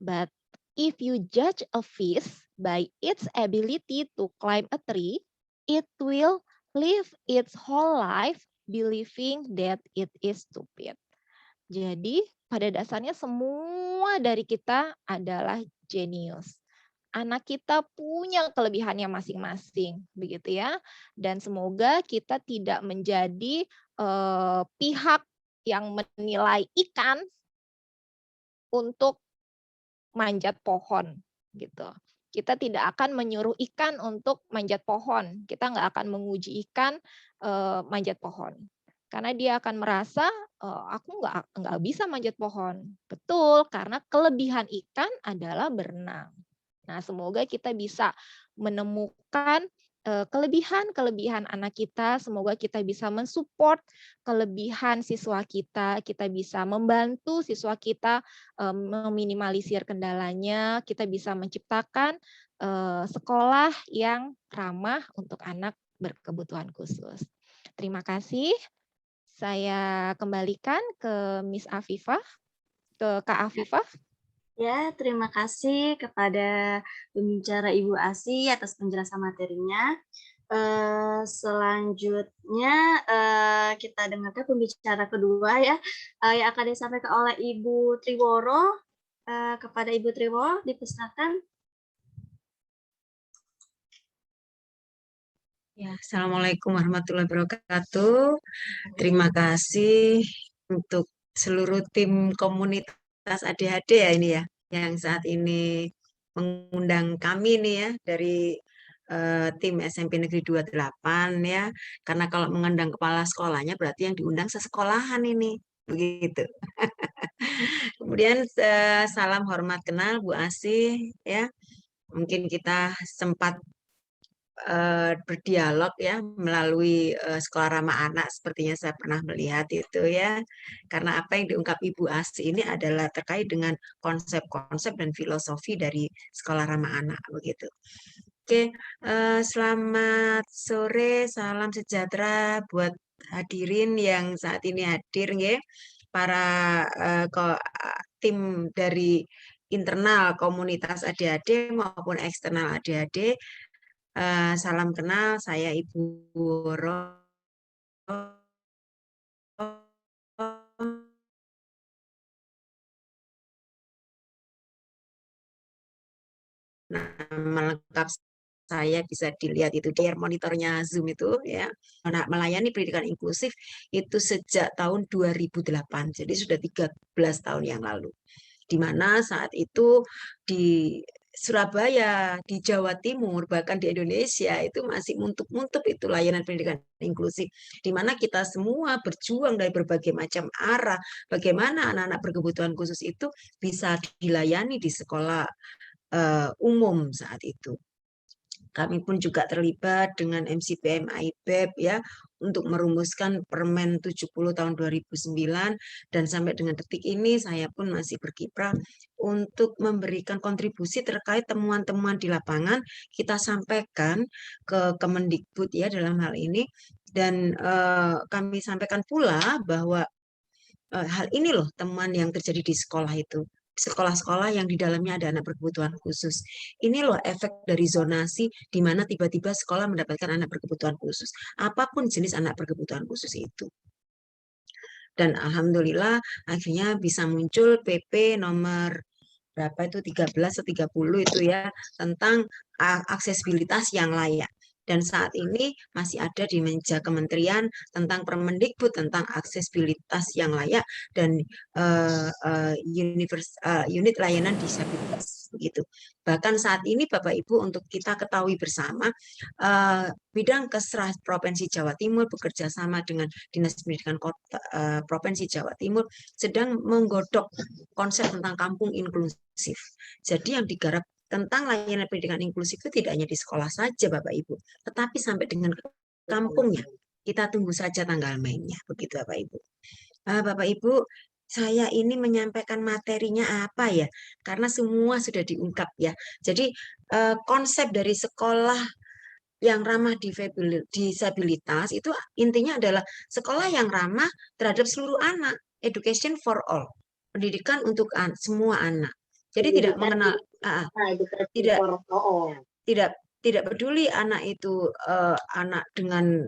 but if you judge a fish by its ability to climb a tree, it will live its whole life believing that it is stupid. Jadi, pada dasarnya semua dari kita adalah jenius. Anak kita punya kelebihannya masing-masing, begitu ya. Dan semoga kita tidak menjadi pihak yang menilai ikan untuk manjat pohon, gitu. Kita tidak akan menyuruh ikan untuk manjat pohon. Kita nggak akan menguji ikan manjat pohon. Karena dia akan merasa, aku nggak bisa manjat pohon. Betul, karena kelebihan ikan adalah berenang. Nah, semoga kita bisa menemukan kelebihan-kelebihan anak kita, semoga kita bisa mensupport kelebihan siswa kita bisa membantu siswa kita meminimalisir kendalanya, kita bisa menciptakan sekolah yang ramah untuk anak berkebutuhan khusus. Terima kasih. Saya kembalikan ke Miss Afifah, ke Kak Afifah. Ya, terima kasih kepada pembicara Ibu Asih atas penjelasan materinya. Selanjutnya kita dengarkan pembicara kedua ya, yang akan disampaikan oleh Ibu Triworo. Kepada Ibu Triworo, dipersilakan. Ya, Assalamualaikum warahmatullahi wabarakatuh. Terima kasih untuk seluruh tim komunitas ADHD ya ini ya, yang saat ini mengundang kami nih ya dari tim SMP Negeri 28 ya. Karena kalau mengundang kepala sekolahnya berarti yang diundang sesekolahan ini, begitu. Kemudian salam hormat kenal Bu Asih ya. Mungkin kita sempat berdialog ya melalui sekolah ramah anak, sepertinya saya pernah melihat itu ya, karena apa yang diungkap Ibu Asih ini adalah terkait dengan konsep-konsep dan filosofi dari sekolah ramah anak begitu. Oke, selamat sore, salam sejahtera buat hadirin yang saat ini hadir ya, para tim dari internal komunitas ADHD maupun eksternal ADHD. Salam kenal, saya Ibu Ro. Nama lengkap saya bisa dilihat itu di monitornya Zoom itu ya. Nah, melayani pendidikan inklusif itu sejak tahun 2008, jadi sudah 13 tahun yang lalu. Di mana saat itu di Surabaya, di Jawa Timur, bahkan di Indonesia itu masih muntuk-muntuk itu layanan pendidikan inklusif, di mana kita semua berjuang dari berbagai macam arah, bagaimana anak-anak berkebutuhan khusus itu bisa dilayani di sekolah umum saat itu. Kami pun juga terlibat dengan MCPM IBEP ya untuk merumuskan Permen 70 tahun 2009 dan sampai dengan detik ini saya pun masih berkiprah untuk memberikan kontribusi terkait temuan-temuan di lapangan kita sampaikan ke Kemendikbud ya dalam hal ini, dan kami sampaikan pula bahwa hal ini loh temuan yang terjadi di sekolah itu. Sekolah-sekolah yang di dalamnya ada anak berkebutuhan khusus. Ini loh efek dari zonasi di mana tiba-tiba sekolah mendapatkan anak berkebutuhan khusus. Apapun jenis anak berkebutuhan khusus itu. Dan alhamdulillah akhirnya bisa muncul PP nomor berapa itu 13 atau 30 itu ya tentang aksesibilitas yang layak. Dan saat ini masih ada di meja kementerian tentang Permendikbud tentang aksesibilitas yang layak dan unit layanan disabilitas begitu. Bahkan saat ini Bapak Ibu untuk kita ketahui bersama bidang Kesra Provinsi Jawa Timur bekerja sama dengan Dinas Pendidikan Provinsi Jawa Timur sedang menggodok konsep tentang kampung inklusif. Jadi yang digarap tentang layanan pendidikan inklusif itu tidak hanya di sekolah saja Bapak Ibu, tetapi sampai dengan kampungnya. Kita tunggu saja tanggal mainnya, begitu Bapak Ibu. Bapak Ibu, saya ini menyampaikan materinya apa ya, karena semua sudah diungkap ya. Jadi konsep dari sekolah yang ramah disabilitas itu intinya adalah sekolah yang ramah terhadap seluruh anak, education for all, pendidikan untuk semua anak. Jadi tidak mengenal, tidak tidak tidak peduli anak itu anak dengan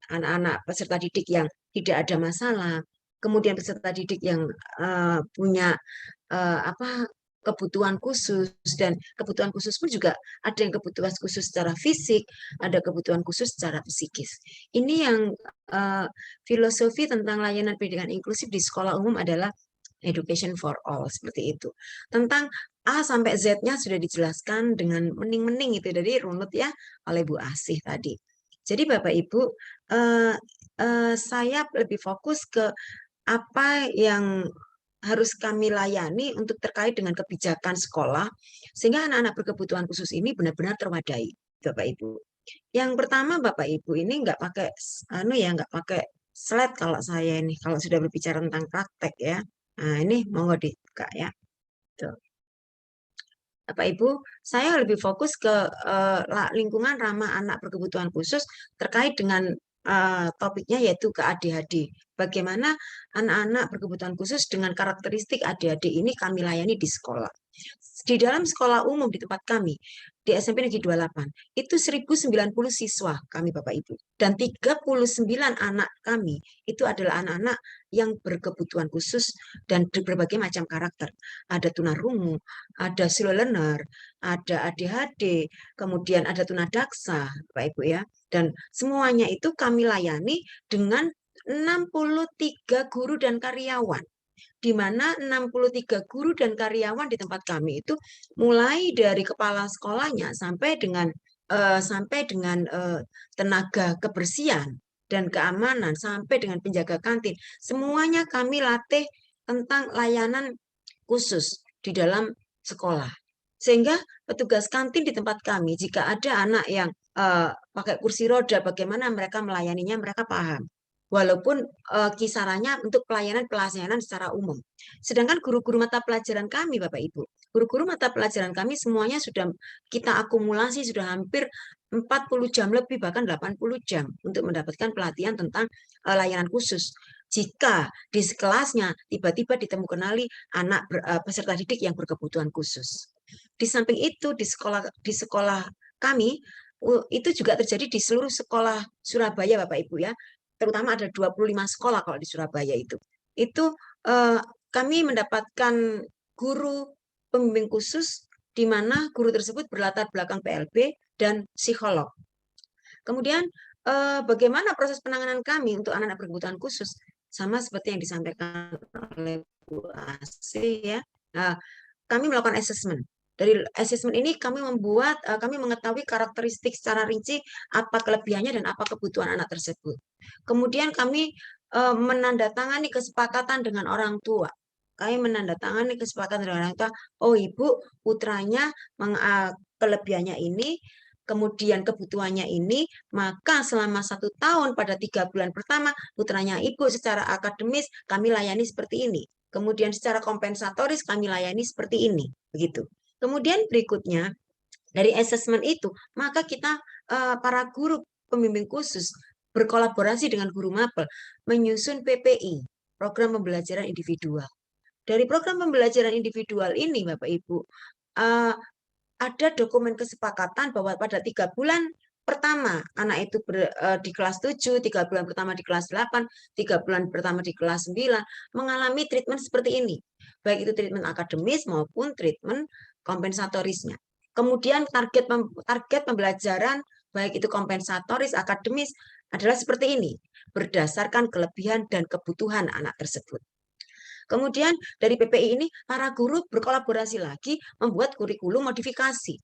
anak-anak peserta didik yang tidak ada masalah, kemudian peserta didik yang punya kebutuhan khusus, dan kebutuhan khusus pun juga ada yang kebutuhan khusus secara fisik, ada kebutuhan khusus secara psikis. Ini yang filosofi tentang layanan pendidikan inklusif di sekolah umum adalah education for all, seperti itu. Tentang A sampai Z-nya sudah dijelaskan dengan mening-mening itu dari runut ya oleh Bu Asih tadi. Jadi Bapak Ibu, saya lebih fokus ke apa yang harus kami layani untuk terkait dengan kebijakan sekolah, sehingga anak-anak berkebutuhan khusus ini benar-benar terwadai, Bapak Ibu. Yang pertama Bapak Ibu ini nggak pakai nggak pakai slide kalau saya ini, kalau sudah berbicara tentang praktek ya. Nah ini monggo dibuka ya. Tuh. Bapak Ibu, saya lebih fokus ke lingkungan ramah anak berkebutuhan khusus terkait dengan topiknya yaitu ke ADHD. Bagaimana anak-anak berkebutuhan khusus dengan karakteristik ADHD ini kami layani di sekolah. Di dalam sekolah umum di tempat kami, di SMP Negeri 28, itu 1090 siswa kami Bapak Ibu. Dan 39 anak kami itu adalah anak-anak yang berkebutuhan khusus dan berbagai macam karakter. Ada tunarungu, ada slow learner, ada ADHD, kemudian ada tunadaksa, Bapak Ibu ya. Dan semuanya itu kami layani dengan 63 guru dan karyawan, di mana 63 guru dan karyawan di tempat kami itu mulai dari kepala sekolahnya sampai dengan tenaga kebersihan dan keamanan sampai dengan penjaga kantin, semuanya kami latih tentang layanan khusus di dalam sekolah. Sehingga petugas kantin di tempat kami, jika ada anak yang pakai kursi roda, bagaimana mereka melayaninya, mereka paham. Walaupun kisarannya untuk pelayanan secara umum. Sedangkan guru-guru mata pelajaran kami, Bapak Ibu, guru-guru mata pelajaran kami semuanya sudah kita akumulasi sudah hampir 40 jam lebih, bahkan 80 jam untuk mendapatkan pelatihan tentang layanan khusus. Jika di kelasnya tiba-tiba ditemukan anak peserta didik yang berkebutuhan khusus. Di samping itu di sekolah kami itu juga terjadi di seluruh sekolah Surabaya Bapak Ibu ya. Terutama ada 25 sekolah kalau di Surabaya itu. Itu kami mendapatkan guru pembimbing khusus di mana guru tersebut berlatar belakang PLB dan psikolog. Kemudian bagaimana proses penanganan kami untuk anak-anak berkebutuhan khusus? Sama seperti yang disampaikan oleh Bu Asih ya. Kami melakukan assessment. Dari assessment ini kami mengetahui karakteristik secara rinci apa kelebihannya dan apa kebutuhan anak tersebut. Kemudian kami menandatangani kesepakatan dengan orang tua. Kami menandatangani kesepakatan dengan orang tua. Oh Ibu, putranya kelebihannya ini, kemudian kebutuhannya ini, maka selama 1 tahun pada 3 bulan pertama putranya Ibu secara akademis kami layani seperti ini. Kemudian secara kompensatoris kami layani seperti ini, begitu. Kemudian berikutnya dari assessment itu, maka kita para guru pembimbing khusus berkolaborasi dengan guru mapel menyusun PPI, program pembelajaran individual. Dari program pembelajaran individual ini, Bapak Ibu, ada dokumen kesepakatan bahwa pada 3 bulan pertama anak itu di kelas 7, 3 bulan pertama di kelas 8, 3 bulan pertama di kelas 9 mengalami treatment seperti ini. Baik itu treatment akademis maupun treatment kompensatorisnya. Kemudian target pembelajaran baik itu kompensatoris, akademis adalah seperti ini, berdasarkan kelebihan dan kebutuhan anak tersebut. Kemudian dari PPI ini para guru berkolaborasi lagi membuat kurikulum modifikasi.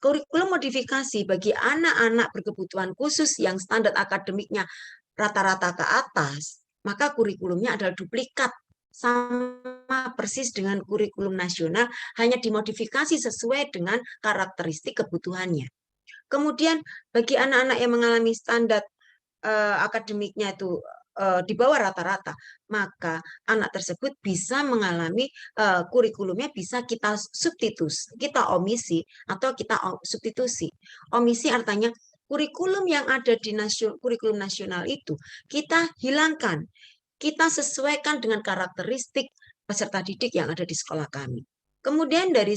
Kurikulum modifikasi bagi anak-anak berkebutuhan khusus yang standar akademiknya rata-rata ke atas, maka kurikulumnya adalah duplikat sama persis dengan kurikulum nasional, hanya dimodifikasi sesuai dengan karakteristik kebutuhannya. Kemudian bagi anak-anak yang mengalami standar akademiknya itu di bawah rata-rata, maka anak tersebut bisa mengalami kurikulumnya bisa kita substitusi, kita omisi atau kita substitusi. Omisi artinya kurikulum yang ada di kurikulum nasional itu kita hilangkan, kita sesuaikan dengan karakteristik peserta didik yang ada di sekolah kami. Kemudian dari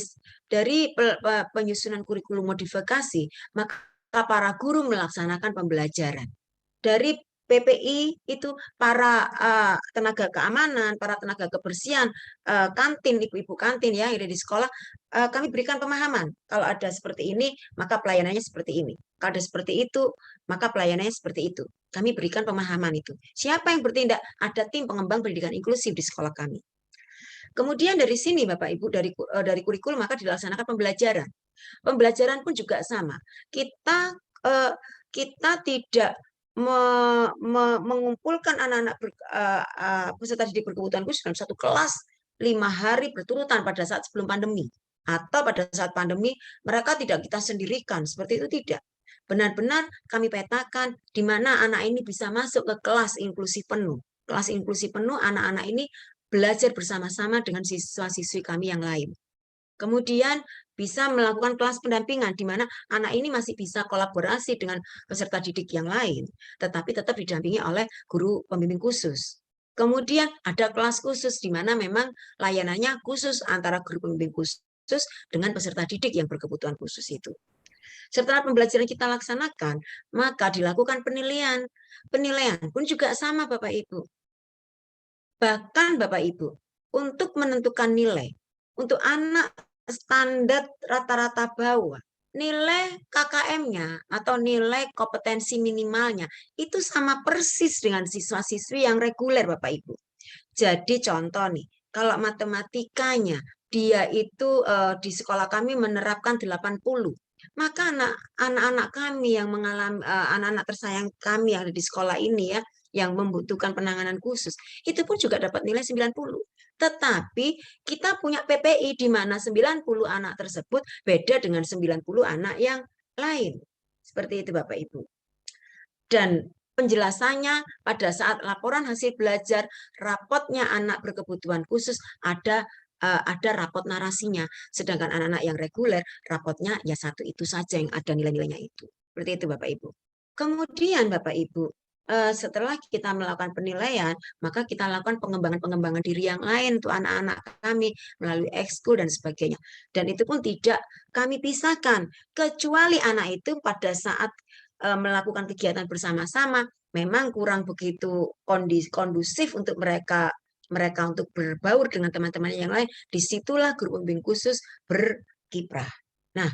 penyusunan kurikulum modifikasi, maka para guru melaksanakan pembelajaran. Dari PPI itu para tenaga keamanan, para tenaga kebersihan, kantin, ibu-ibu kantin ya yang ada di sekolah, kami berikan pemahaman. Kalau ada seperti ini, maka pelayanannya seperti ini. Kalau ada seperti itu, maka pelayanannya seperti itu. Kami berikan pemahaman itu. Siapa yang bertindak? Ada tim pengembang pendidikan inklusif di sekolah kami. Kemudian dari sini Bapak Ibu, dari kurikulum maka dilaksanakan pembelajaran. Pembelajaran pun juga sama. Kita tidak mengumpulkan anak-anak peserta didik berkebutuhan khusus dalam satu kelas 5 hari berturutan pada saat sebelum pandemi. Atau pada saat pandemi mereka tidak kita sendirikan. Seperti itu tidak. Benar-benar kami petakan di mana anak ini bisa masuk ke kelas inklusi penuh. Kelas inklusi penuh, anak-anak ini belajar bersama-sama dengan siswa-siswi kami yang lain. Kemudian bisa melakukan kelas pendampingan di mana anak ini masih bisa kolaborasi dengan peserta didik yang lain, tetapi tetap didampingi oleh guru pembimbing khusus. Kemudian ada kelas khusus di mana memang layanannya khusus antara guru pembimbing khusus dengan peserta didik yang berkebutuhan khusus itu. Setelah pembelajaran kita laksanakan, maka dilakukan penilaian. Penilaian pun juga sama Bapak Ibu. Bahkan Bapak Ibu, untuk menentukan nilai, untuk anak standar rata-rata bawah, nilai KKM-nya atau nilai kompetensi minimalnya itu sama persis dengan siswa-siswi yang reguler Bapak Ibu. Jadi contoh nih, kalau matematikanya dia itu di sekolah kami menerapkan 80, maka anak-anak kami yang mengalami anak-anak tersayang kami yang ada di sekolah ini ya, yang membutuhkan penanganan khusus, itu pun juga dapat nilai 90. Tetapi kita punya PPI di mana 90 anak tersebut beda dengan 90 anak yang lain. Seperti itu Bapak Ibu. Dan penjelasannya pada saat laporan hasil belajar, rapotnya anak berkebutuhan khusus ada rapot narasinya. Sedangkan anak-anak yang reguler, rapotnya ya satu itu saja yang ada nilai-nilainya itu. Seperti itu Bapak Ibu. Kemudian Bapak Ibu, setelah kita melakukan penilaian, maka kita lakukan pengembangan diri yang lain untuk anak-anak kami melalui ekskul dan sebagainya. Dan itu pun tidak kami pisahkan, kecuali anak itu pada saat melakukan kegiatan bersama-sama memang kurang begitu kondusif untuk mereka untuk berbaur dengan teman-teman yang lain. Disitulah guru pembimbing khusus berkiprah. Nah,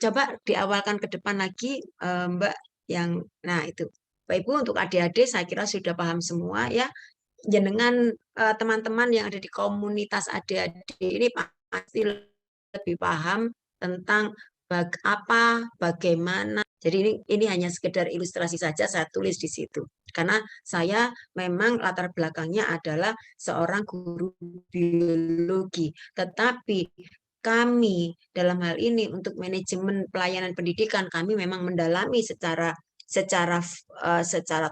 coba diawalkan ke depan lagi Mbak yang itu. Bapak Ibu, untuk adik-adik saya kira sudah paham semua ya. Dengan teman-teman yang ada di komunitas adik-adik ini pasti lebih paham tentang bagaimana. Jadi ini hanya sekedar ilustrasi saja saya tulis di situ. Karena saya memang latar belakangnya adalah seorang guru biologi. Tetapi kami dalam hal ini untuk manajemen pelayanan pendidikan kami memang mendalami secara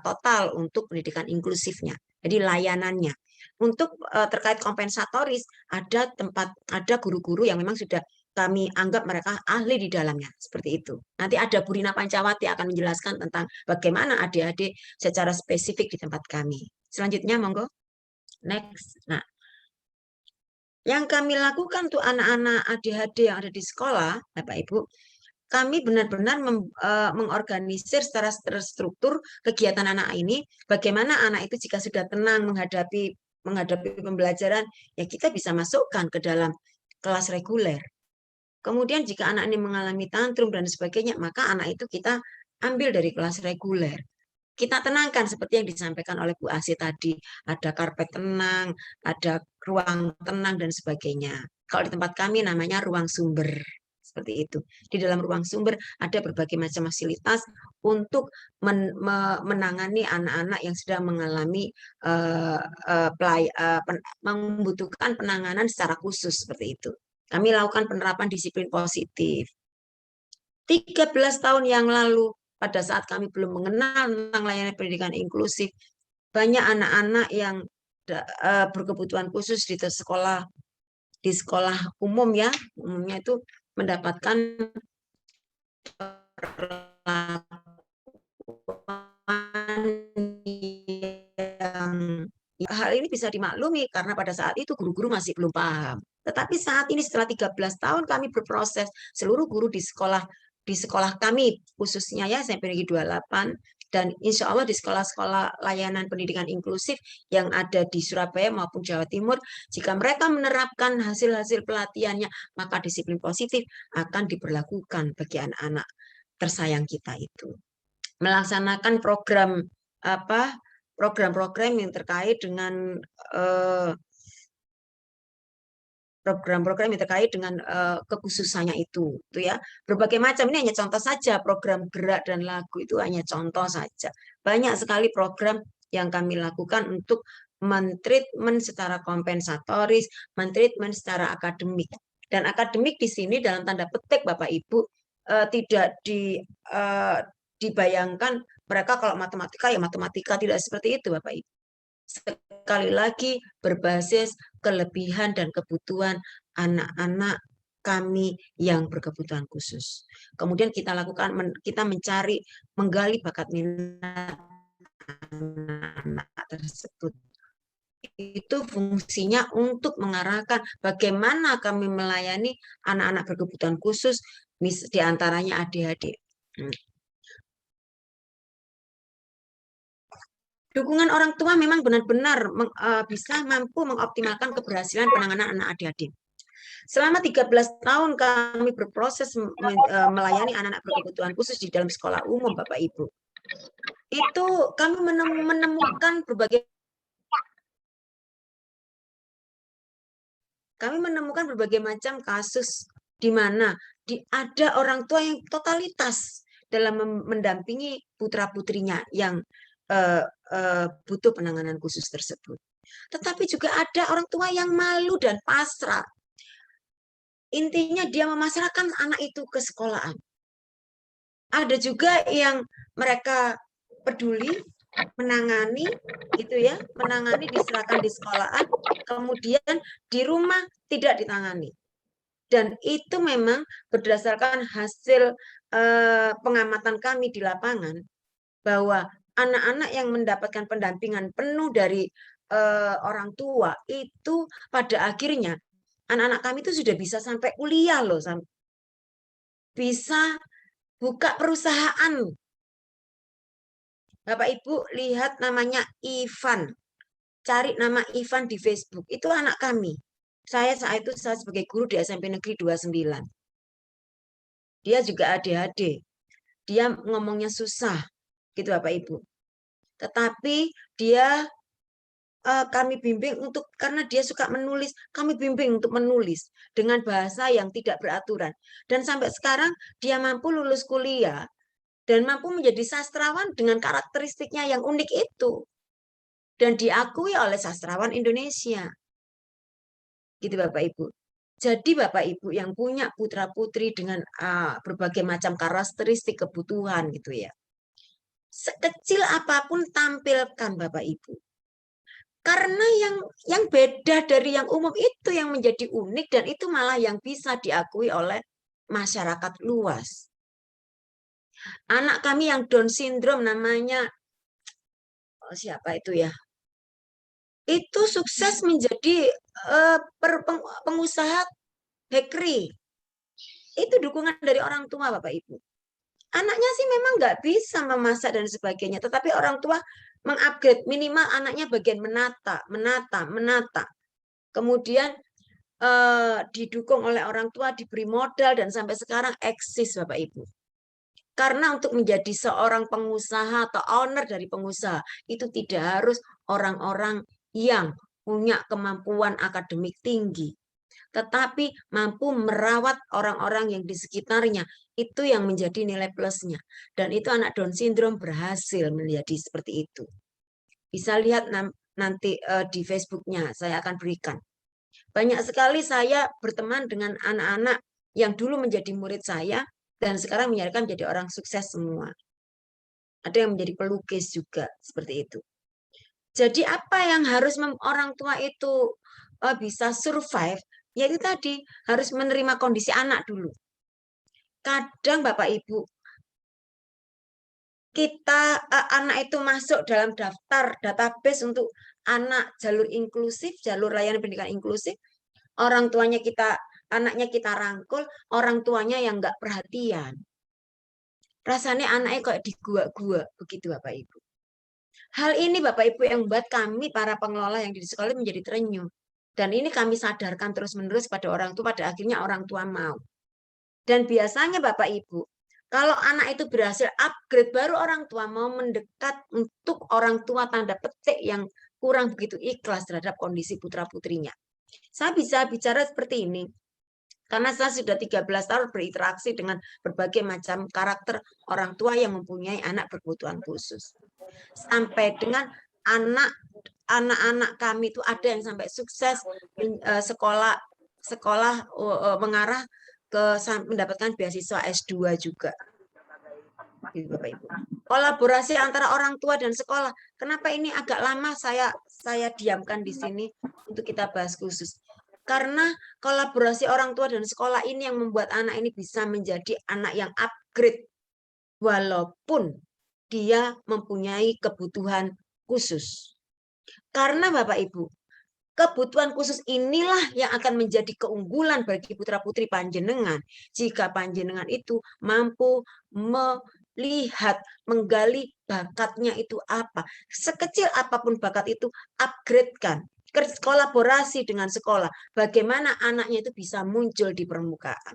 total untuk pendidikan inklusifnya. Jadi layanannya. Untuk terkait kompensatoris ada guru-guru yang memang sudah kami anggap mereka ahli di dalamnya, seperti itu. Nanti ada Bu Rina Pancawati akan menjelaskan tentang bagaimana adik-adik secara spesifik di tempat kami. Selanjutnya monggo. Next. Nah, yang kami lakukan untuk anak-anak ADHD yang ada di sekolah, Bapak Ibu, kami benar-benar mengorganisir secara terstruktur kegiatan anak ini. Bagaimana anak itu jika sudah tenang menghadapi pembelajaran, ya kita bisa masukkan ke dalam kelas reguler. Kemudian jika anak ini mengalami tantrum dan sebagainya, maka anak itu kita ambil dari kelas reguler. Kita tenangkan seperti yang disampaikan oleh Bu Asih tadi. Ada karpet tenang, ada ruang tenang dan sebagainya. Kalau di tempat kami namanya ruang sumber. Seperti itu. Di dalam ruang sumber ada berbagai macam fasilitas untuk menangani anak-anak yang sedang mengalami membutuhkan penanganan secara khusus seperti itu. Kami lakukan penerapan disiplin positif. 13 tahun yang lalu, pada saat kami belum mengenal tentang layanan pendidikan inklusif, banyak anak-anak yang berkebutuhan khusus di sekolah umum ya, umumnya itu mendapatkan yang hal ini bisa dimaklumi karena pada saat itu guru-guru masih belum paham. Tetapi saat ini setelah 13 tahun kami berproses, seluruh guru di sekolah kami khususnya ya SMP Negeri 28 dan insya Allah di sekolah-sekolah layanan pendidikan inklusif yang ada di Surabaya maupun Jawa Timur, jika mereka menerapkan hasil-hasil pelatihannya, maka disiplin positif akan diberlakukan bagi anak-anak tersayang kita itu. Melaksanakan program-program yang terkait dengan kekhususannya itu ya. Berbagai macam, ini hanya contoh saja, program gerak dan lagu itu hanya contoh saja. Banyak sekali program yang kami lakukan untuk mentreatment secara kompensatoris, mentreatment secara akademik. Dan akademik di sini dalam tanda petik Bapak Ibu tidak dibayangkan mereka kalau matematika ya matematika, tidak seperti itu Bapak Ibu. Sekali lagi berbasis kelebihan dan kebutuhan anak-anak kami yang berkebutuhan khusus. Kemudian kita mencari, menggali bakat minat anak-anak tersebut. Itu fungsinya untuk mengarahkan bagaimana kami melayani anak-anak berkebutuhan khusus, diantaranya adik-adik. Dukungan orang tua memang benar-benar bisa mampu mengoptimalkan keberhasilan penanganan anak adik-adik. Selama 13 tahun kami berproses melayani anak-anak berkebutuhan khusus di dalam sekolah umum, Bapak Ibu. Itu kami menemukan berbagai macam kasus di mana ada orang tua yang totalitas dalam mendampingi putra-putrinya yang butuh penanganan khusus tersebut. Tetapi juga ada orang tua yang malu dan pasrah. Intinya dia memasrahkan anak itu ke sekolahan. Ada juga yang mereka peduli, menangani, gitu ya, diserahkan di sekolahan, kemudian di rumah tidak ditangani. Dan itu memang berdasarkan hasil pengamatan kami di lapangan bahwa anak-anak yang mendapatkan pendampingan penuh dari orang tua itu pada akhirnya anak-anak kami itu sudah bisa sampai kuliah loh, bisa buka perusahaan. Bapak Ibu lihat namanya Ivan, cari nama Ivan di Facebook, itu anak kami. Saya sebagai guru di SMP Negeri 29. Dia juga ADHD, dia ngomongnya susah, gitu Bapak Ibu. Tetapi dia kami bimbing karena dia suka menulis, kami bimbing untuk menulis dengan bahasa yang tidak beraturan. Dan sampai sekarang dia mampu lulus kuliah dan mampu menjadi sastrawan dengan karakteristiknya yang unik itu. Dan diakui oleh sastrawan Indonesia. Gitu Bapak Ibu. Jadi Bapak Ibu yang punya putra-putri dengan berbagai macam karakteristik kebutuhan gitu ya. Sekecil apapun tampilkan Bapak Ibu. Karena yang beda dari yang umum itu yang menjadi unik dan itu malah yang bisa diakui oleh masyarakat luas. Anak kami yang Down syndrome namanya siapa itu ya? Itu sukses menjadi pengusaha bakery. Itu dukungan dari orang tua Bapak Ibu. Anaknya sih memang nggak bisa memasak dan sebagainya, tetapi orang tua mengupgrade minimal anaknya bagian menata. Kemudian didukung oleh orang tua, diberi modal dan sampai sekarang eksis Bapak Ibu. Karena untuk menjadi seorang pengusaha atau owner dari pengusaha itu tidak harus orang-orang yang punya kemampuan akademik tinggi, tetapi mampu merawat orang-orang yang di sekitarnya. Itu yang menjadi nilai plusnya. Dan itu anak Down syndrome berhasil menjadi seperti itu. Bisa lihat nanti di Facebooknya, saya akan berikan. Banyak sekali saya berteman dengan anak-anak yang dulu menjadi murid saya, dan sekarang menjadi orang sukses semua. Ada yang menjadi pelukis juga, seperti itu. Jadi apa yang harus orang tua itu bisa survive, yaitu tadi harus menerima kondisi anak dulu. Kadang Bapak Ibu, anak itu masuk dalam daftar database untuk anak jalur inklusif, jalur layanan pendidikan inklusif, orang tuanya anaknya kita rangkul, orang tuanya yang nggak perhatian. Rasanya anaknya kayak di gua-gua, begitu Bapak Ibu. Hal ini Bapak Ibu yang membuat kami para pengelola yang di sekolah menjadi terenyuh. Dan ini kami sadarkan terus-menerus pada orang tua, pada akhirnya orang tua mau. Dan biasanya Bapak Ibu, kalau anak itu berhasil upgrade, baru orang tua mau mendekat untuk orang tua tanda petik yang kurang begitu ikhlas terhadap kondisi putra-putrinya. Saya bisa bicara seperti ini, karena saya sudah 13 tahun berinteraksi dengan berbagai macam karakter orang tua yang mempunyai anak berkebutuhan khusus. Sampai dengan anak-anak kami itu ada yang sampai sukses sekolah mengarah ke mendapatkan beasiswa S2 juga. Bapak Ibu. Kolaborasi antara orang tua dan sekolah. Kenapa ini agak lama saya diamkan di sini untuk kita bahas khusus? Karena kolaborasi orang tua dan sekolah ini yang membuat anak ini bisa menjadi anak yang upgrade walaupun dia mempunyai kebutuhan khusus. Karena Bapak Ibu, kebutuhan khusus inilah yang akan menjadi keunggulan bagi putra-putri panjenengan jika panjenengan itu mampu melihat, menggali bakatnya itu apa. Sekecil apapun bakat itu, upgrade-kan. Kolaborasi dengan sekolah. Bagaimana anaknya itu bisa muncul di permukaan.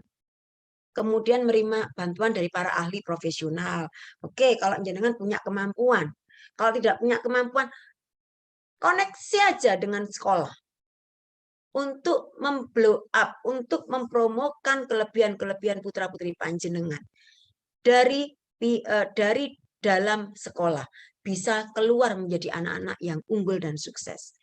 Kemudian menerima bantuan dari para ahli profesional. Oke, kalau jenengan punya kemampuan. Kalau tidak punya kemampuan, koneksi aja dengan sekolah. Untuk memblow up, untuk mempromokan kelebihan-kelebihan putra-putri panjenengan. Dari dalam sekolah. Bisa keluar menjadi anak-anak yang unggul dan sukses.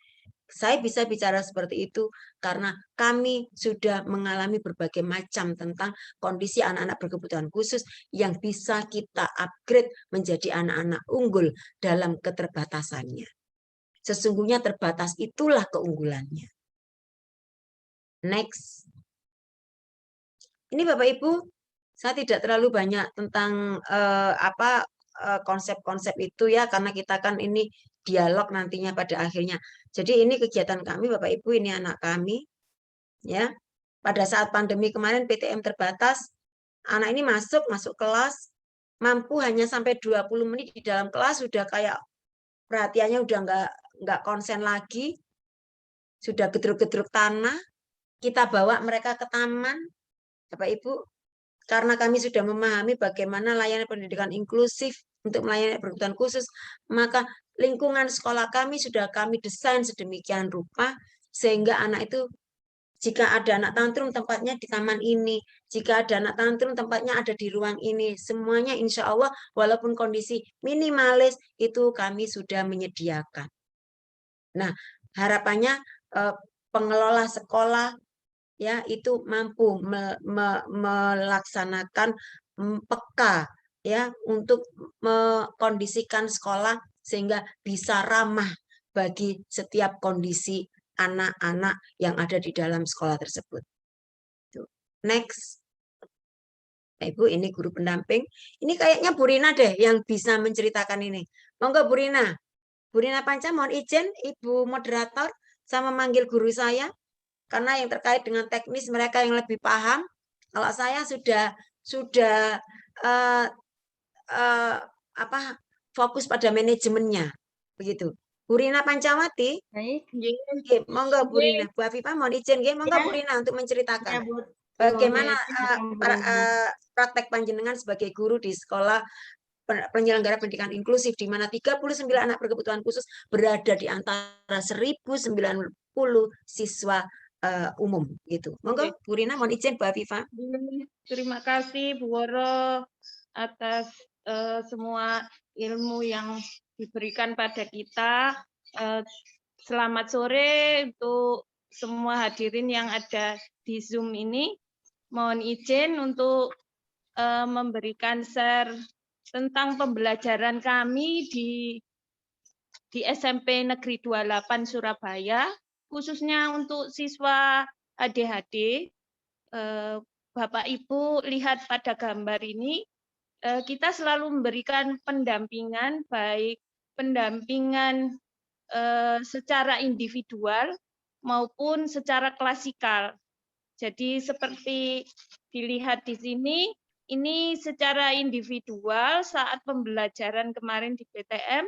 Saya bisa bicara seperti itu karena kami sudah mengalami berbagai macam tentang kondisi anak-anak berkebutuhan khusus yang bisa kita upgrade menjadi anak-anak unggul dalam keterbatasannya. Sesungguhnya terbatas itulah keunggulannya. Next. Ini Bapak Ibu, saya tidak terlalu banyak tentang konsep-konsep itu ya, karena kita kan ini dialog nantinya pada akhirnya. Jadi ini kegiatan kami Bapak Ibu, ini anak kami ya. Pada saat pandemi kemarin PTM terbatas, anak ini masuk kelas mampu hanya sampai 20 menit di dalam kelas sudah kayak perhatiannya udah nggak konsen lagi. Sudah gedruk-gedruk tanah. Kita bawa mereka ke taman Bapak Ibu, karena kami sudah memahami bagaimana layanan pendidikan inklusif untuk melayani berkebutuhan khusus, maka lingkungan sekolah kami sudah kami desain sedemikian rupa sehingga anak itu jika ada anak tantrum tempatnya di taman ini, jika ada anak tantrum tempatnya ada di ruang ini, semuanya insya Allah walaupun kondisi minimalis itu kami sudah menyediakan. Nah, harapannya pengelola sekolah ya itu mampu melaksanakan peka ya untuk mengkondisikan sekolah sehingga bisa ramah bagi setiap kondisi anak-anak yang ada di dalam sekolah tersebut. Next. Ibu, ini guru pendamping. Ini kayaknya Bu Rina deh yang bisa menceritakan ini. Monggo Bu Rina. Bu Rina Panca, mohon izin Ibu moderator sama manggil guru saya. Karena yang terkait dengan teknis mereka yang lebih paham. Kalau saya sudah fokus pada manajemennya, begitu. Bu Rina Pancawati, Baik. monggo Bu Rina. Bu Afifah mohon izin, monggo Bu Rina untuk menceritakan bagaimana praktek panjenengan sebagai guru di sekolah penyelenggara pendidikan inklusif di mana 39 anak berkebutuhan khusus berada di antara 1090 siswa umum gitu. Monggo Bu Rina mohon izin Bu Afifah. Terima kasih Bu Woro atas semua ilmu yang diberikan pada kita. Selamat sore untuk semua hadirin yang ada di Zoom ini. Mohon izin untuk memberikan share tentang pembelajaran kami di di SMP Negeri 28 Surabaya, khususnya untuk siswa ADHD. Bapak Ibu lihat pada gambar ini, kita selalu memberikan pendampingan, baik pendampingan secara individual maupun secara klasikal. Jadi seperti dilihat di sini, ini secara individual saat pembelajaran kemarin di PTM,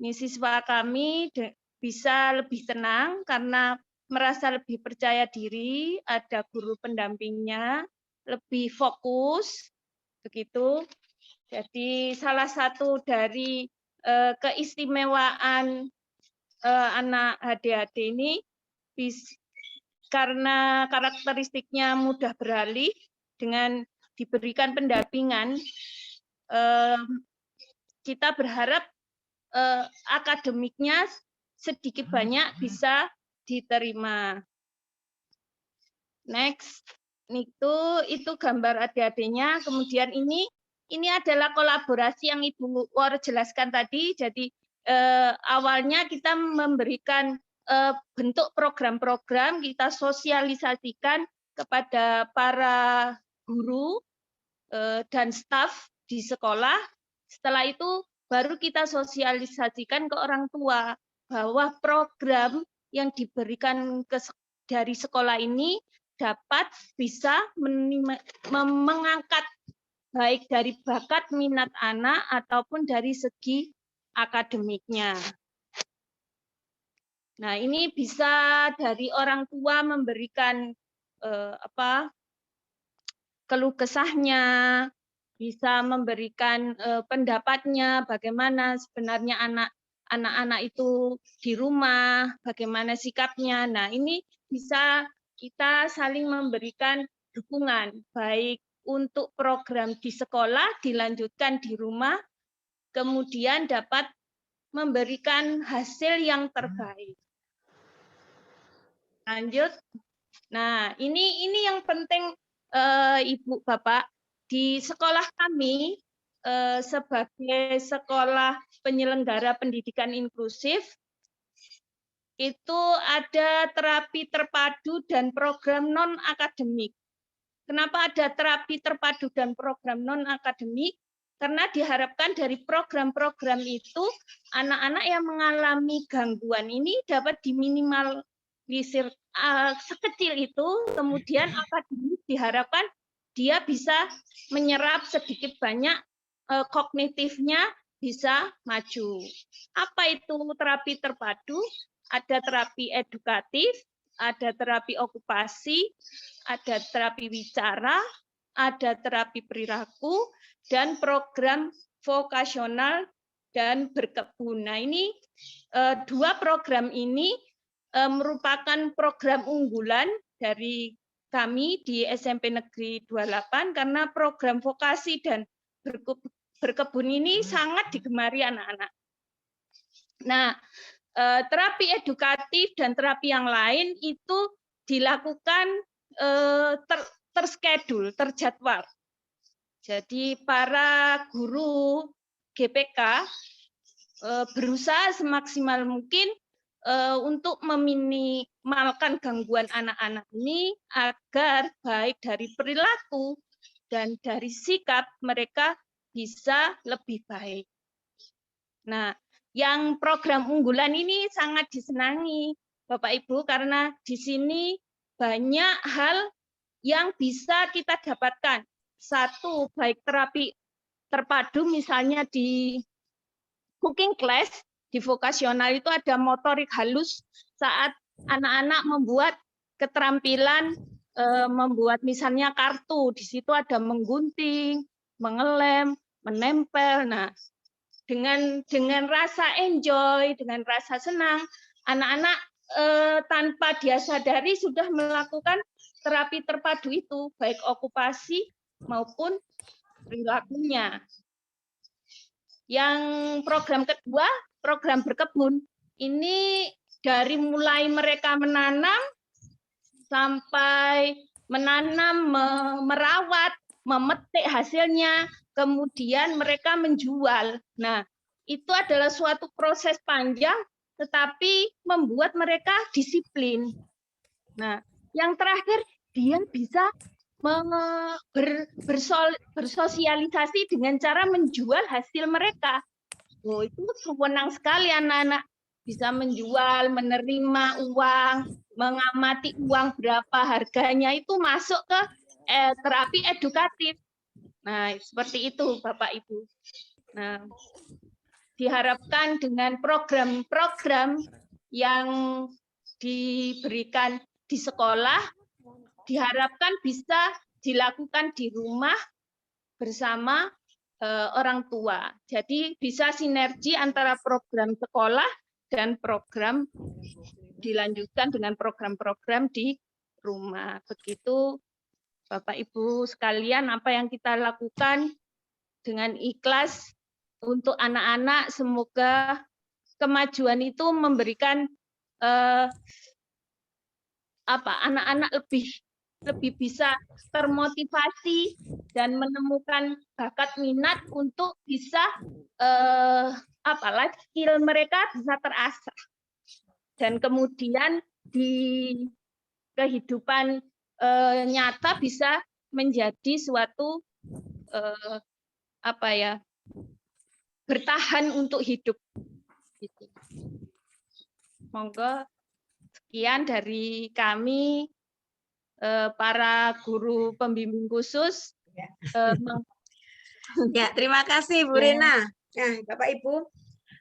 ini siswa kami bisa lebih tenang karena merasa lebih percaya diri, ada guru pendampingnya, lebih fokus, begitu. Jadi salah satu dari keistimewaan anak ADHD ini karena karakteristiknya mudah beralih dengan diberikan pendampingan, kita berharap akademiknya sedikit banyak bisa diterima. Next, itu gambar ADHD-nya. Kemudian ini adalah kolaborasi yang Ibu Wor jelaskan tadi. Jadi awalnya kita memberikan bentuk program-program, kita sosialisasikan kepada para guru dan staf di sekolah. Setelah itu baru kita sosialisasikan ke orang tua bahwa program yang diberikan dari sekolah ini dapat bisa mengangkat baik dari bakat minat anak ataupun dari segi akademiknya. Nah, ini bisa dari orang tua memberikan keluh kesahnya, bisa memberikan pendapatnya, bagaimana sebenarnya anak-anak itu di rumah, bagaimana sikapnya. Nah, ini bisa kita saling memberikan dukungan, baik untuk program di sekolah, dilanjutkan di rumah, kemudian dapat memberikan hasil yang terbaik. Lanjut. Nah, ini yang penting Ibu Bapak, di sekolah kami sebagai sekolah penyelenggara pendidikan inklusif itu ada terapi terpadu dan program non akademik. Kenapa ada terapi terpadu dan program non akademik? Karena diharapkan dari program-program itu anak-anak yang mengalami gangguan ini dapat diminimalisir sekecil itu, kemudian akademik diharapkan dia bisa menyerap sedikit banyak, kognitifnya bisa maju. Apa itu terapi terpadu? Ada terapi edukatif, ada terapi okupasi, ada terapi bicara, ada terapi perilaku, dan program vokasional dan berkebun. Nah, ini dua program ini merupakan program unggulan dari kami di SMP Negeri 28 karena program vokasi dan berkebun ini sangat digemari anak-anak. Nah, terapi edukatif dan terapi yang lain itu dilakukan terschedule, terjadwal. Jadi para guru GPK berusaha semaksimal mungkin untuk meminimalkan gangguan anak-anak ini agar baik dari perilaku dan dari sikap mereka bisa lebih baik. Nah, yang program unggulan ini sangat disenangi Bapak Ibu karena di sini banyak hal yang bisa kita dapatkan. Satu, baik terapi terpadu misalnya di cooking class, di vokasional itu ada motorik halus saat anak-anak membuat keterampilan membuat misalnya kartu, di situ ada menggunting, mengelem, menempel. Nah, dengan rasa enjoy, dengan rasa senang, anak-anak tanpa dia sadari sudah melakukan terapi terpadu itu, baik okupasi maupun perilakunya. Yang program kedua, program berkebun, ini dari mulai mereka menanam sampai menanam, merawat, memetik hasilnya, kemudian mereka menjual. Nah, itu adalah suatu proses panjang, tetapi membuat mereka disiplin. Nah, yang terakhir, dia bisa bersosialisasi dengan cara menjual hasil mereka. Oh, itu senang sekali anak-anak bisa menjual, menerima uang, mengamati uang berapa harganya, itu masuk ke terapi edukatif. Nah, seperti itu Bapak Ibu. Nah, diharapkan dengan program-program yang diberikan di sekolah, diharapkan bisa dilakukan di rumah bersama orang tua. Jadi bisa sinergi antara program sekolah dan program dilanjutkan dengan program-program di rumah. Begitu Bapak Ibu sekalian, apa yang kita lakukan dengan ikhlas untuk anak-anak, semoga kemajuan itu memberikan anak-anak lebih bisa termotivasi dan menemukan bakat minat untuk bisa life skill mereka bisa terasah, dan kemudian di kehidupan nyata bisa menjadi suatu bertahan untuk hidup. Gitu. Monggo sekian dari kami para guru pembimbing khusus. Ya, terima kasih Bu Rina. Nah, Bapak Ibu,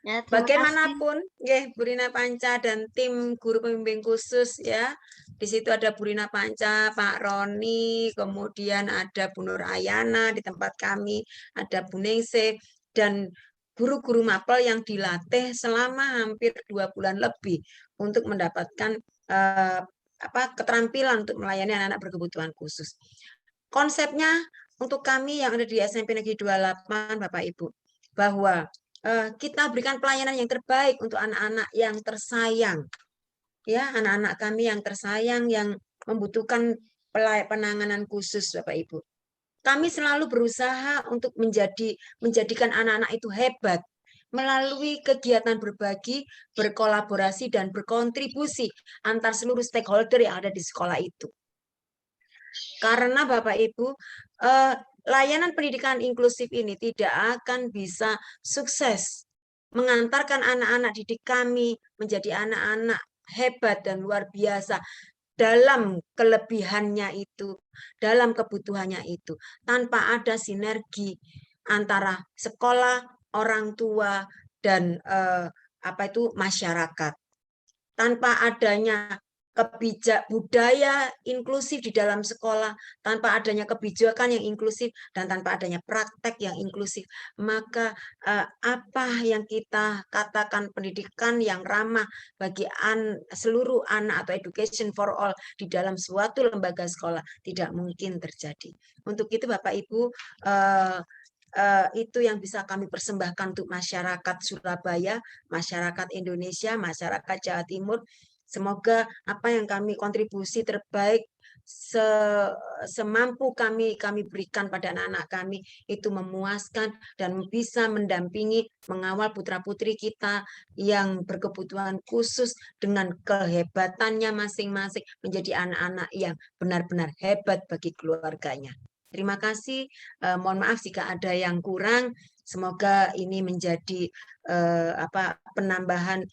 Ya, bagaimanapun ya Bu Rina Panca dan tim guru pembimbing khusus ya. Di situ ada Bu Rina Panca, Pak Roni, kemudian ada Bu Nur Ayana di tempat kami, ada Bu Ningsih, dan guru-guru mapel yang dilatih selama hampir 2 bulan lebih untuk mendapatkan keterampilan untuk melayani anak-anak berkebutuhan khusus. Konsepnya untuk kami yang ada di SMP Negeri 28, Bapak Ibu, bahwa kita berikan pelayanan yang terbaik untuk anak-anak yang tersayang. Ya, anak-anak kami yang tersayang yang membutuhkan penanganan khusus, Bapak Ibu. Kami selalu berusaha untuk menjadikan anak-anak itu hebat melalui kegiatan berbagi, berkolaborasi, dan berkontribusi antar seluruh stakeholder yang ada di sekolah itu. Karena Bapak Ibu, layanan pendidikan inklusif ini tidak akan bisa sukses mengantarkan anak-anak didik kami menjadi anak-anak hebat dan luar biasa dalam kelebihannya itu, dalam kebutuhannya itu, tanpa ada sinergi antara sekolah, orang tua, dan masyarakat. Tanpa adanya budaya inklusif di dalam sekolah, tanpa adanya kebijakan yang inklusif, dan tanpa adanya praktek yang inklusif, maka apa yang kita katakan pendidikan yang ramah bagi seluruh anak atau education for all di dalam suatu lembaga sekolah tidak mungkin terjadi. Untuk itu Bapak Ibu, itu yang bisa kami persembahkan untuk masyarakat Surabaya, masyarakat Indonesia, masyarakat Jawa Timur. Semoga apa yang kami kontribusi terbaik semampu kami berikan pada anak-anak kami itu memuaskan dan bisa mendampingi, mengawal putra-putri kita yang berkebutuhan khusus dengan kehebatannya masing-masing menjadi anak-anak yang benar-benar hebat bagi keluarganya. Terima kasih. Mohon maaf jika ada yang kurang. Semoga ini menjadi penambahan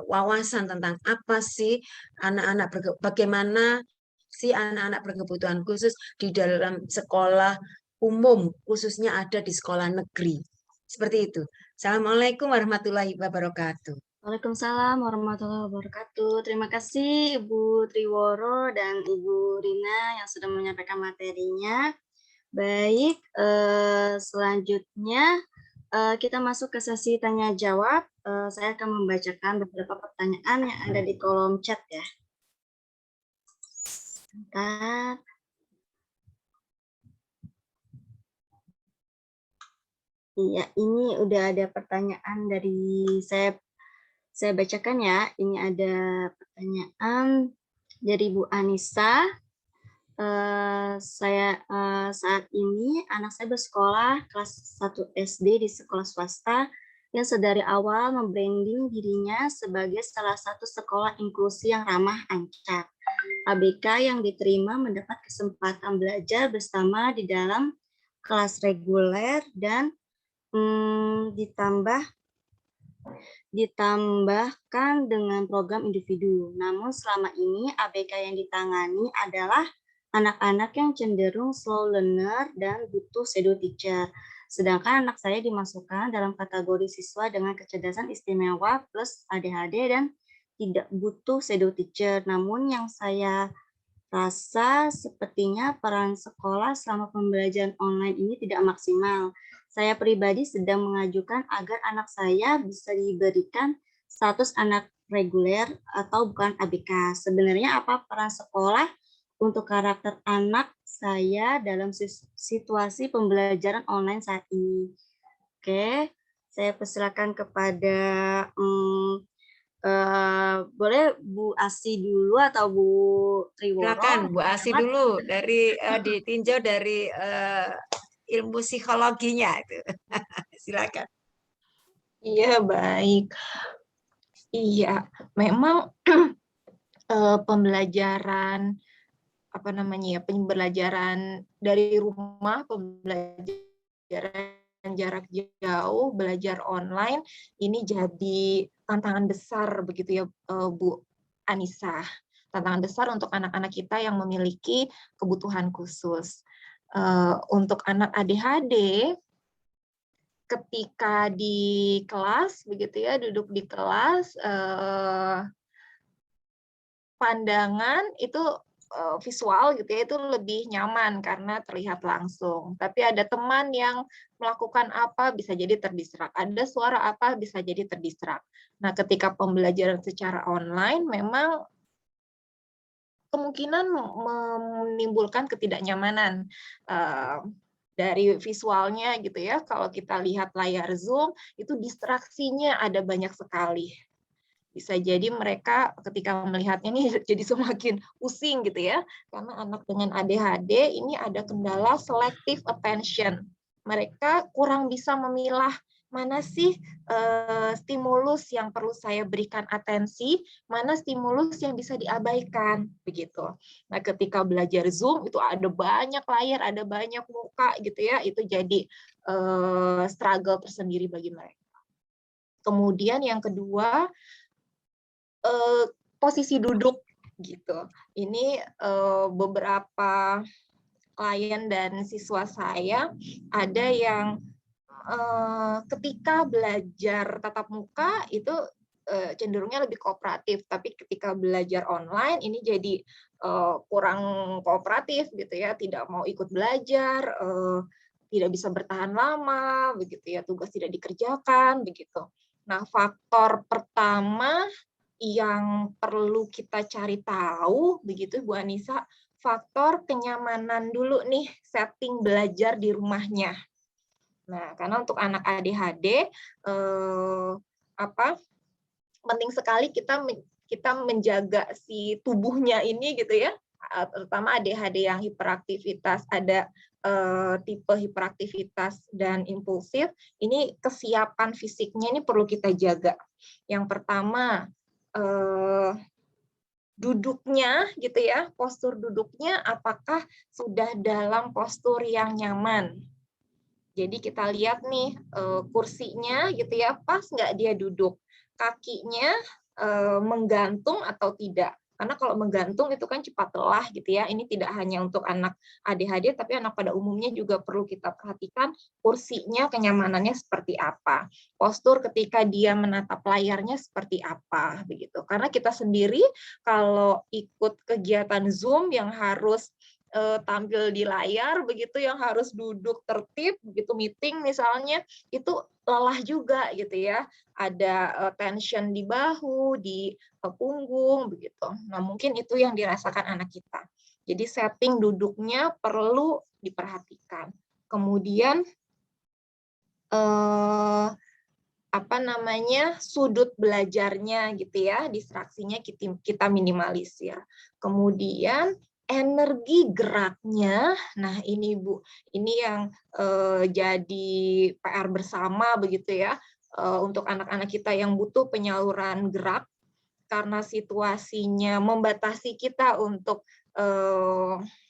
wawasan tentang apa sih bagaimana si anak-anak berkebutuhan khusus di dalam sekolah umum, khususnya ada di sekolah negeri. Seperti itu. Assalamualaikum warahmatullahi wabarakatuh. Waalaikumsalam warahmatullahi wabarakatuh. Terima kasih Ibu Triworo dan Ibu Rina yang sudah menyampaikan materinya. Baik, selanjutnya kita masuk ke sesi tanya jawab. Saya akan membacakan beberapa pertanyaan yang ada di kolom chat ya. Bentar. Iya, ini udah ada pertanyaan dari saya bacakan ya. Ini ada pertanyaan dari Bu Anissa. Saat ini anak saya bersekolah kelas 1 SD di sekolah swasta yang sedari awal membranding dirinya sebagai salah satu sekolah inklusi yang ramah ancak. ABK yang diterima mendapat kesempatan belajar bersama di dalam kelas reguler dan ditambahkan dengan program individu. Namun selama ini ABK yang ditangani adalah anak-anak yang cenderung slow learner dan butuh shadow teacher. Sedangkan anak saya dimasukkan dalam kategori siswa dengan kecerdasan istimewa plus ADHD dan tidak butuh shadow teacher. Namun yang saya rasa sepertinya peran sekolah selama pembelajaran online ini tidak maksimal. Saya pribadi sedang mengajukan agar anak saya bisa diberikan status anak reguler atau bukan ABK. Sebenarnya apa peran sekolah untuk karakter anak saya dalam situasi pembelajaran online saat ini? Oke, saya persilakan kepada boleh Bu Asi dulu atau Bu Triworo? Silakan Bu Asi dulu dari ditinjau dari ilmu psikologinya itu. Silakan. Iya, baik. Iya, memang pembelajaran pembelajaran dari rumah, pembelajaran jarak jauh, belajar online ini jadi tantangan besar begitu ya Bu Anissa. Tantangan besar untuk anak-anak kita yang memiliki kebutuhan khusus. Untuk anak ADHD, ketika di kelas begitu ya, duduk di kelas, pandangan itu visual gitu ya, itu lebih nyaman karena terlihat langsung. Tapi ada teman yang melakukan apa bisa jadi terdistrak, ada suara apa bisa jadi terdistrak. Nah, ketika pembelajaran secara online memang kemungkinan menimbulkan ketidaknyamanan dari visualnya gitu ya. Kalau kita lihat layar Zoom, itu distraksinya ada banyak sekali. Bisa jadi mereka ketika melihatnya ini jadi semakin pusing gitu ya. Karena anak dengan ADHD ini ada kendala selective attention. Mereka kurang bisa memilah mana sih stimulus yang perlu saya berikan atensi, mana stimulus yang bisa diabaikan begitu. Nah, ketika belajar Zoom itu ada banyak layar, ada banyak muka gitu ya, itu jadi struggle tersendiri bagi mereka. Kemudian yang kedua, posisi duduk gitu. Ini beberapa klien dan siswa saya ada yang ketika belajar tatap muka itu cenderungnya lebih kooperatif, tapi ketika belajar online ini jadi kurang kooperatif gitu ya, tidak mau ikut belajar, tidak bisa bertahan lama begitu ya, tugas tidak dikerjakan begitu. Nah, faktor pertama yang perlu kita cari tahu begitu Bu Anissa, faktor kenyamanan dulu nih, setting belajar di rumahnya. Nah, karena untuk anak ADHD penting sekali kita menjaga si tubuhnya ini gitu ya, terutama ADHD yang hiperaktivitas, ada tipe hiperaktivitas dan impulsif, ini kesiapan fisiknya ini perlu kita jaga. Yang pertama, duduknya gitu ya, postur duduknya apakah sudah dalam postur yang nyaman. Jadi kita lihat nih kursinya gitu ya, pas nggak dia duduk, kakinya menggantung atau tidak. Karena kalau menggantung itu kan cepat lelah gitu ya. Ini tidak hanya untuk anak ADHD, tapi anak pada umumnya juga perlu kita perhatikan kursinya, kenyamanannya seperti apa. Postur ketika dia menatap layarnya seperti apa begitu. Karena kita sendiri kalau ikut kegiatan Zoom yang harus tampil di layar begitu, yang harus duduk tertib begitu, meeting misalnya, itu lelah juga gitu ya, ada tension di bahu, di punggung begitu. Nah, mungkin itu yang dirasakan anak kita. Jadi setting duduknya perlu diperhatikan. Kemudian sudut belajarnya gitu ya, distraksinya kita minimalisir. Kemudian energi geraknya, nah ini Bu, ini yang jadi PR bersama begitu ya. untuk anak-anak kita yang butuh penyaluran gerak, karena situasinya membatasi kita untuk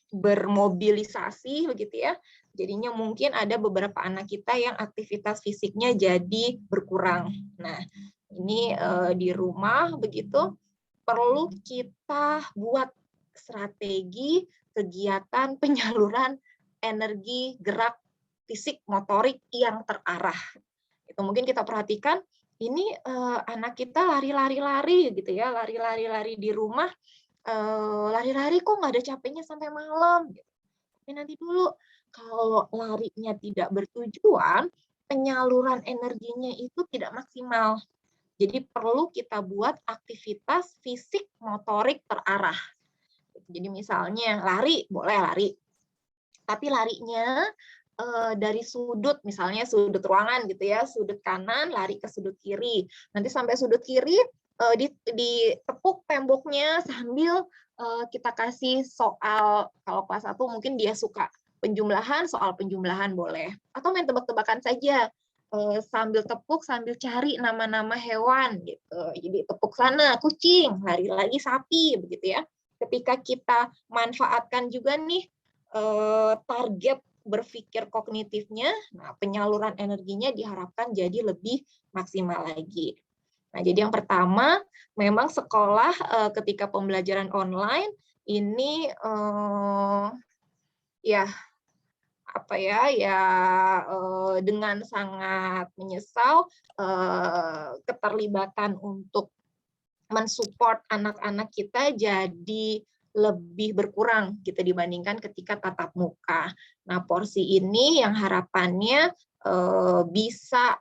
bermobilisasi begitu ya. Jadinya mungkin ada beberapa anak kita yang aktivitas fisiknya jadi berkurang. Nah, ini di rumah begitu perlu kita buat strategi kegiatan penyaluran energi gerak fisik motorik yang terarah. Itu mungkin kita perhatikan ini anak kita lari-lari gitu ya, lari-lari di rumah, lari-lari kok nggak ada capeknya sampai malam. Tapi nanti dulu kalau larinya tidak bertujuan, penyaluran energinya itu tidak maksimal. Jadi perlu kita buat aktivitas fisik motorik terarah. Jadi misalnya lari, boleh lari. Tapi larinya dari sudut, misalnya sudut ruangan gitu ya, sudut kanan lari ke sudut kiri. Nanti sampai sudut kiri ditepuk temboknya sambil kita kasih soal, kalau kelas 1 mungkin dia suka penjumlahan, soal penjumlahan boleh. Atau main tebak-tebakan saja, sambil tepuk sambil cari nama-nama hewan gitu. Jadi tepuk sana kucing, lari lagi sapi begitu ya. Ketika kita manfaatkan juga nih target berpikir kognitifnya, nah penyaluran energinya diharapkan jadi lebih maksimal lagi. Nah, jadi yang pertama, memang sekolah ketika pembelajaran online ini dengan sangat menyesal keterlibatan untuk mensupport anak-anak kita jadi lebih berkurang gitu dibandingkan ketika tatap muka. Nah, porsi ini yang harapannya bisa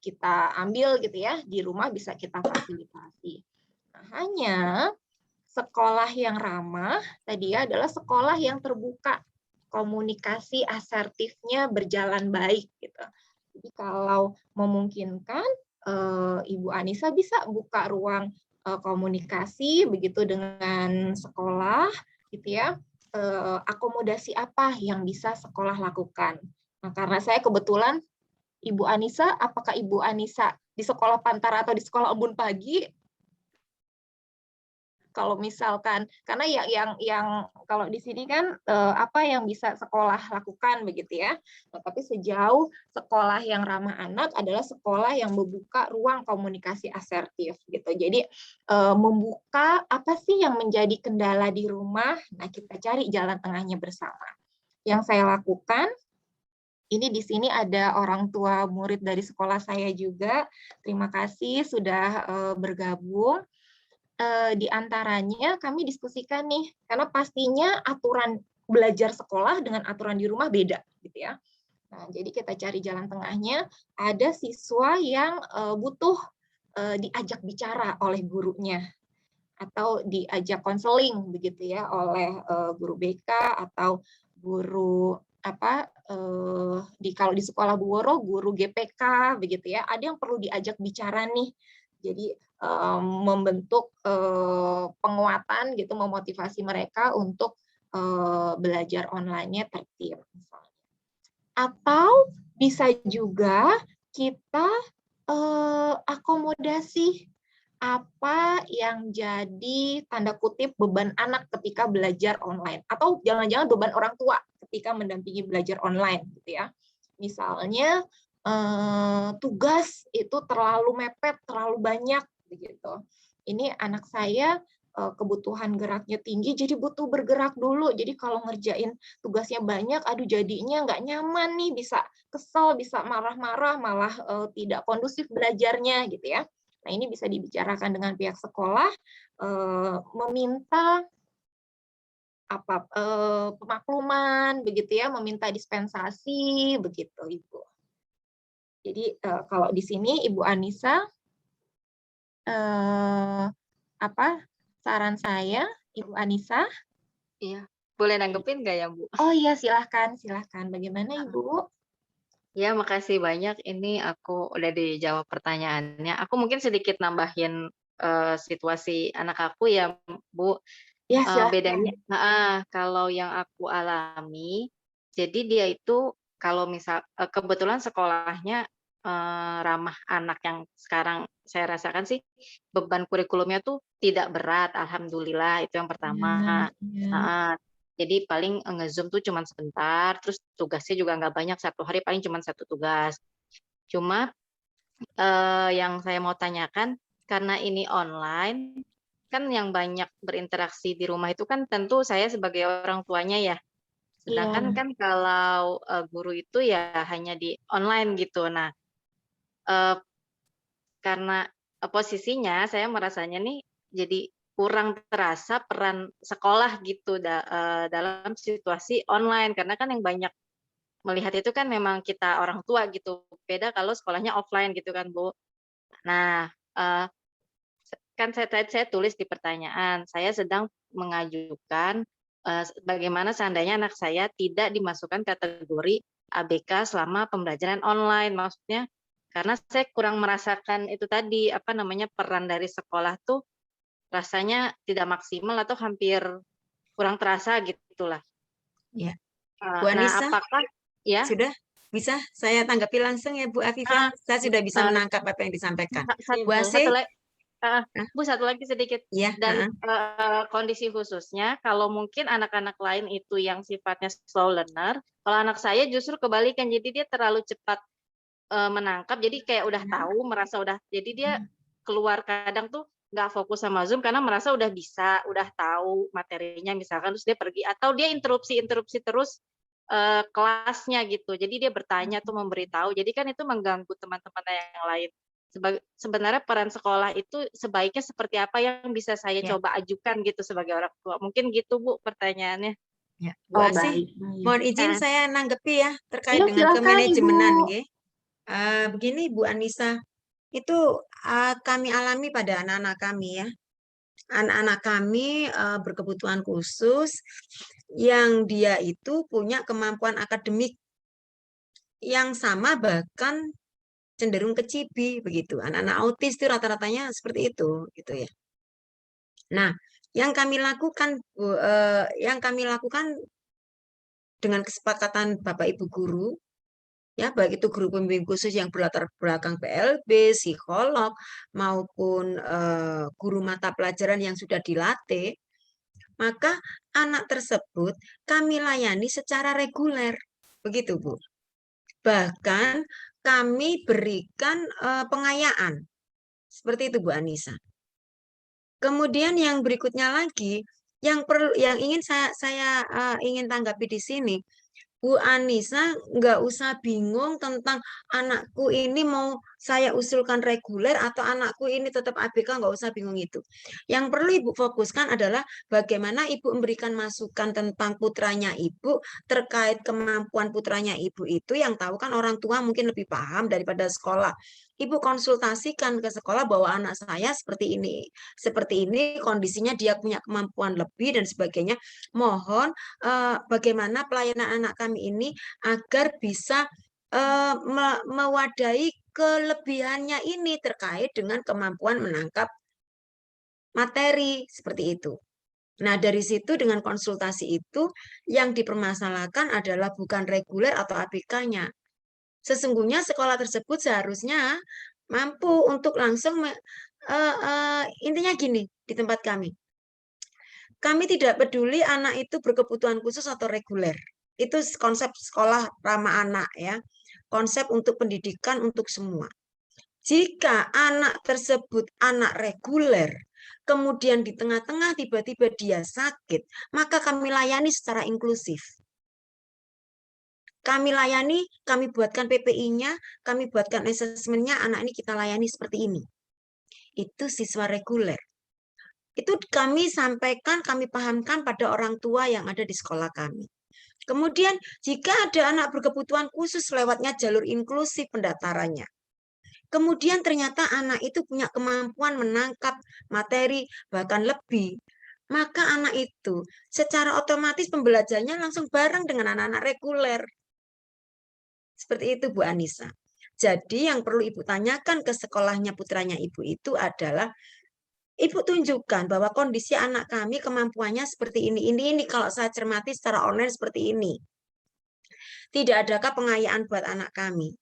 kita ambil gitu ya, di rumah bisa kita fasilitasi. Nah, hanya sekolah yang ramah tadi ya adalah sekolah yang terbuka, komunikasi asertifnya berjalan baik gitu. Jadi kalau memungkinkan Ibu Anissa bisa buka ruang komunikasi begitu dengan sekolah gitu ya, akomodasi apa yang bisa sekolah lakukan. Nah, karena saya kebetulan Ibu Anissa, apakah Ibu Anissa di sekolah Pantara atau di sekolah Embun Pagi? Kalau misalkan, karena yang kalau di sini kan apa yang bisa sekolah lakukan begitu ya. Nah, tapi sejauh sekolah yang ramah anak adalah sekolah yang membuka ruang komunikasi asertif gitu. Jadi membuka apa sih yang menjadi kendala di rumah. Nah, kita cari jalan tengahnya bersama. Yang saya lakukan ini di sini ada orang tua murid dari sekolah saya juga. Terima kasih sudah bergabung. Di antaranya kami diskusikan nih, karena pastinya aturan belajar sekolah dengan aturan di rumah beda, gitu ya. Nah, jadi kita cari jalan tengahnya. Ada siswa yang butuh diajak bicara oleh gurunya, atau diajak konseling, begitu ya, oleh guru BK atau guru kalau di sekolah Bu Woro guru GPK, begitu ya. Ada yang perlu diajak bicara nih. Jadi membentuk penguatan gitu, memotivasi mereka untuk belajar online-nya tertib misalnya. Atau bisa juga kita akomodasi apa yang jadi tanda kutip beban anak ketika belajar online, atau jangan-jangan beban orang tua ketika mendampingi belajar online gitu ya. Misalnya tugas itu terlalu mepet, terlalu banyak begitu. Ini anak saya kebutuhan geraknya tinggi, jadi butuh bergerak dulu. Jadi kalau ngerjain tugasnya banyak, aduh jadinya nggak nyaman nih, bisa kesel, bisa marah-marah, malah tidak kondusif belajarnya gitu ya. Nah, ini bisa dibicarakan dengan pihak sekolah, meminta pemakluman begitu ya, meminta dispensasi begitu Ibu. Jadi kalau di sini Ibu Anissa, saran saya, Ibu Anissa? Iya, boleh nanggepin nggak ya, Bu? Oh iya, silahkan. Bagaimana Ibu? Ya, makasih banyak. Ini aku udah dijawab pertanyaannya. Aku mungkin sedikit nambahin situasi anak aku ya, Bu. Ya, silahkan. Bedanya, kalau yang aku alami, jadi dia itu kalau misal kebetulan sekolahnya ramah anak yang sekarang saya rasakan sih beban kurikulumnya tuh tidak berat, alhamdulillah itu yang pertama. Heeh. Jadi paling nge-Zoom tuh cuman sebentar, terus tugasnya juga nggak banyak, satu hari paling cuma satu tugas. Cuma yang saya mau tanyakan, karena ini online, kan yang banyak berinteraksi di rumah itu kan tentu saya sebagai orang tuanya ya. Sedangkan Iya. kan kalau guru itu ya hanya di online gitu. Nah, eh, karena posisinya saya merasanya nih jadi kurang terasa peran sekolah gitu dalam situasi online, karena kan yang banyak melihat itu kan memang kita orang tua gitu. Beda kalau sekolahnya offline gitu kan, Bu. Nah, kan saya tulis di pertanyaan, saya sedang mengajukan bagaimana seandainya anak saya tidak dimasukkan kategori ABK selama pembelajaran online. Maksudnya karena saya kurang merasakan itu tadi, apa namanya, peran dari sekolah tuh rasanya tidak maksimal atau hampir kurang terasa gitulah. Ya. Bu Nah, Anissa, apakah ya? sudah bisa saya tanggapi langsung ya Bu Afifah? Saya sudah bisa menangkap apa yang disampaikan. Bu Satu Ase? lagi, Bu, satu lagi sedikit. Ya, Dan kondisi khususnya, kalau mungkin anak-anak lain itu yang sifatnya slow learner, kalau anak saya justru kebalikan, jadi dia terlalu cepat menangkap, jadi kayak udah tahu, merasa udah, jadi dia keluar kadang tuh nggak fokus sama Zoom karena merasa udah bisa, udah tahu materinya misalkan, terus dia pergi, atau dia interupsi terus kelasnya gitu, jadi dia bertanya tuh, memberitahu, jadi kan itu mengganggu teman-teman yang lain. Sebenarnya peran sekolah itu sebaiknya seperti apa yang bisa saya Ya. coba ajukan gitu sebagai orang tua, mungkin gitu Bu pertanyaannya. Ya. Bu Asih, mohon izin saya nanggepi ya terkait Ya, dengan silakan, kemanajemenan, Ibu. nggih. Begini Bu Anissa, itu kami alami pada anak-anak kami ya. Anak-anak kami berkebutuhan khusus yang dia itu punya kemampuan akademik yang sama, bahkan cenderung ke cibi begitu. Anak-anak autis itu rata-ratanya seperti itu gitu ya. Nah, yang kami lakukan dengan kesepakatan Bapak Ibu guru, ya, baik itu guru pembimbing khusus yang berlatar belakang PLB, psikolog, maupun guru mata pelajaran yang sudah dilatih, maka anak tersebut kami layani secara reguler, begitu Bu. Bahkan kami berikan pengayaan, seperti itu Bu Anissa. Kemudian yang berikutnya lagi, yang ingin saya ingin tanggapi di sini, Bu Anissa nggak usah bingung tentang anakku ini mau saya usulkan reguler atau anakku ini tetap ABK, nggak usah bingung itu. Yang perlu Ibu fokuskan adalah bagaimana Ibu memberikan masukan tentang putranya Ibu terkait kemampuan putranya Ibu itu, yang tahu kan orang tua mungkin lebih paham daripada sekolah. Ibu konsultasikan ke sekolah bahwa anak saya seperti ini kondisinya, dia punya kemampuan lebih dan sebagainya. Mohon bagaimana pelayanan anak kami ini agar bisa mewadahi kelebihannya ini terkait dengan kemampuan menangkap materi seperti itu. Nah, dari situ dengan konsultasi itu yang dipermasalahkan adalah bukan reguler atau ABK-nya. Sesungguhnya sekolah tersebut seharusnya mampu untuk langsung intinya gini di tempat kami. Kami tidak peduli anak itu berkebutuhan khusus atau reguler. Itu konsep sekolah ramah anak ya. Konsep untuk pendidikan untuk semua. Jika anak tersebut anak reguler, kemudian di tengah-tengah tiba-tiba dia sakit, maka kami layani secara inklusif. Kami layani, kami buatkan PPI-nya, kami buatkan asesmennya, anak ini kita layani seperti ini. Itu siswa reguler. Itu kami sampaikan, kami pahamkan pada orang tua yang ada di sekolah kami. Kemudian jika ada anak berkebutuhan khusus lewatnya jalur inklusif pendaftarannya, kemudian ternyata anak itu punya kemampuan menangkap materi bahkan lebih, maka anak itu secara otomatis pembelajarannya langsung bareng dengan anak-anak reguler. Seperti itu Bu Anissa. Jadi yang perlu Ibu tanyakan ke sekolahnya putranya Ibu itu adalah, Ibu tunjukkan bahwa kondisi anak kami kemampuannya seperti ini kalau saya cermati secara online seperti ini. Tidak adakah pengayaan buat anak kami?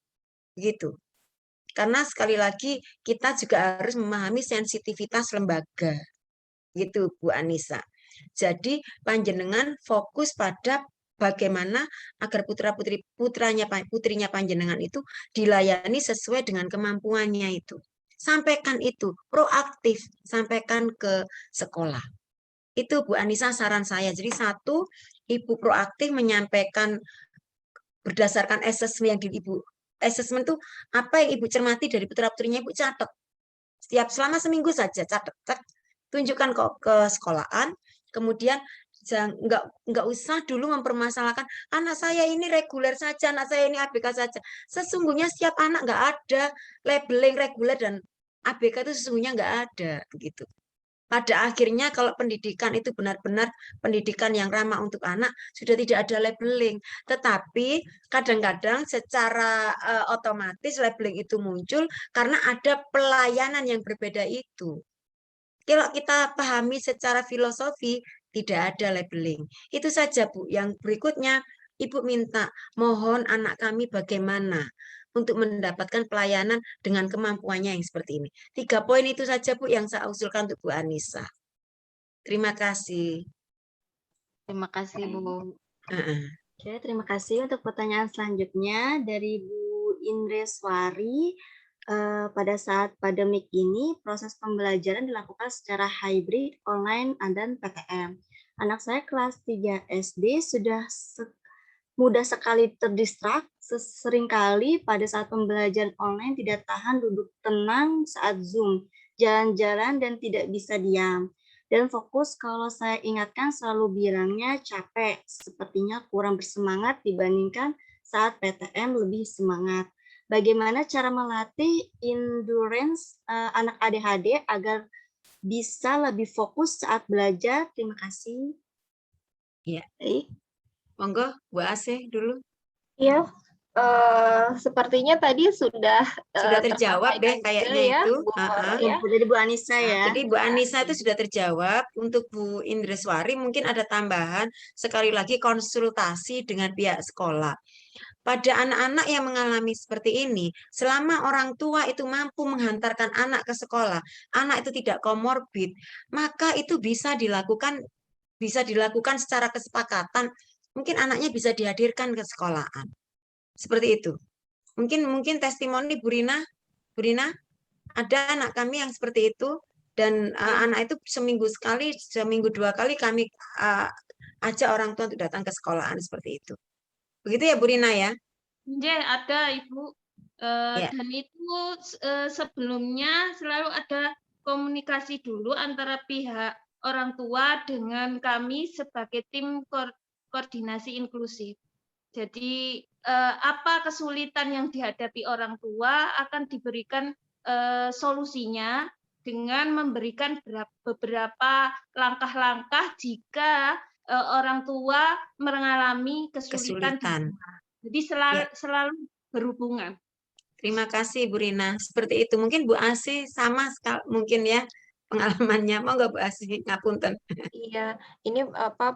Begitu. Karena sekali lagi kita juga harus memahami sensitivitas lembaga. Gitu Bu Anissa. Jadi panjenengan fokus pada bagaimana agar putrinya panjenengan itu dilayani sesuai dengan kemampuannya itu. Sampaikan itu, proaktif, sampaikan ke sekolah. Itu Bu Anissa saran saya. Jadi satu, Ibu proaktif menyampaikan berdasarkan asesmen yang Ibu asesmen itu apa yang Ibu cermati dari putra-putrinya, Ibu catat. Selama seminggu saja catat, tunjukkan ke sekolahan, kemudian nggak usah dulu mempermasalahkan anak saya ini reguler saja, anak saya ini ABK saja. Sesungguhnya setiap anak nggak ada labeling reguler dan ABK itu sesungguhnya nggak ada begitu. Pada akhirnya kalau pendidikan itu benar-benar pendidikan yang ramah untuk anak, sudah tidak ada labeling. Tetapi kadang-kadang secara otomatis labeling itu muncul karena ada pelayanan yang berbeda itu. Kalau kita pahami secara filosofi, tidak ada labeling. Itu saja Bu. Yang berikutnya, Ibu minta, mohon anak kami bagaimana untuk mendapatkan pelayanan dengan kemampuannya yang seperti ini. 3 poin itu saja Bu yang saya usulkan untuk Bu Anissa. Terima kasih. Terima kasih Bu. Oke, terima kasih untuk pertanyaan selanjutnya dari Bu Indreswari. Pada saat pandemik ini, proses pembelajaran dilakukan secara hybrid, online, dan PTM. Anak saya kelas 3 SD sudah mudah sekali terdistrak, seringkali pada saat pembelajaran online tidak tahan duduk tenang saat Zoom, jalan-jalan dan tidak bisa diam. Dan fokus kalau saya ingatkan selalu bilangnya capek, sepertinya kurang bersemangat dibandingkan saat PTM lebih semangat. Bagaimana cara melatih endurance anak ADHD agar bisa lebih fokus saat belajar? Terima kasih. Ya. Monggo, Bu Asih dulu. Iya, sepertinya tadi sudah terjawab deh kayaknya ya, itu. Bu Woro, ya. Jadi Bu Anissa ya. Jadi Bu Anissa itu sudah terjawab. Untuk Bu Indreswari mungkin ada tambahan. Sekali lagi konsultasi dengan pihak sekolah. Pada anak-anak yang mengalami seperti ini, selama orang tua itu mampu menghantarkan anak ke sekolah, anak itu tidak komorbid, maka itu bisa dilakukan secara kesepakatan. Mungkin anaknya bisa dihadirkan ke sekolahan. Seperti itu. Mungkin testimoni Bu Rina, ada anak kami yang seperti itu, dan anak itu seminggu 2 kali kami ajak orang tua untuk datang ke sekolahan seperti itu. Begitu ya Bu Rina ya? Ya, ada Ibu. Dan itu sebelumnya selalu ada komunikasi dulu antara pihak orang tua dengan kami sebagai tim koordinasi inklusif. Jadi apa kesulitan yang dihadapi orang tua akan diberikan solusinya dengan memberikan beberapa langkah-langkah jika orang tua mengalami kesulitan. Jadi selalu berhubungan. Terima kasih Bu Rina. Seperti itu. Mungkin Bu Asih sama sekali mungkin ya pengalamannya. Mau nggak Bu Asih? Ngapunten. Iya, ini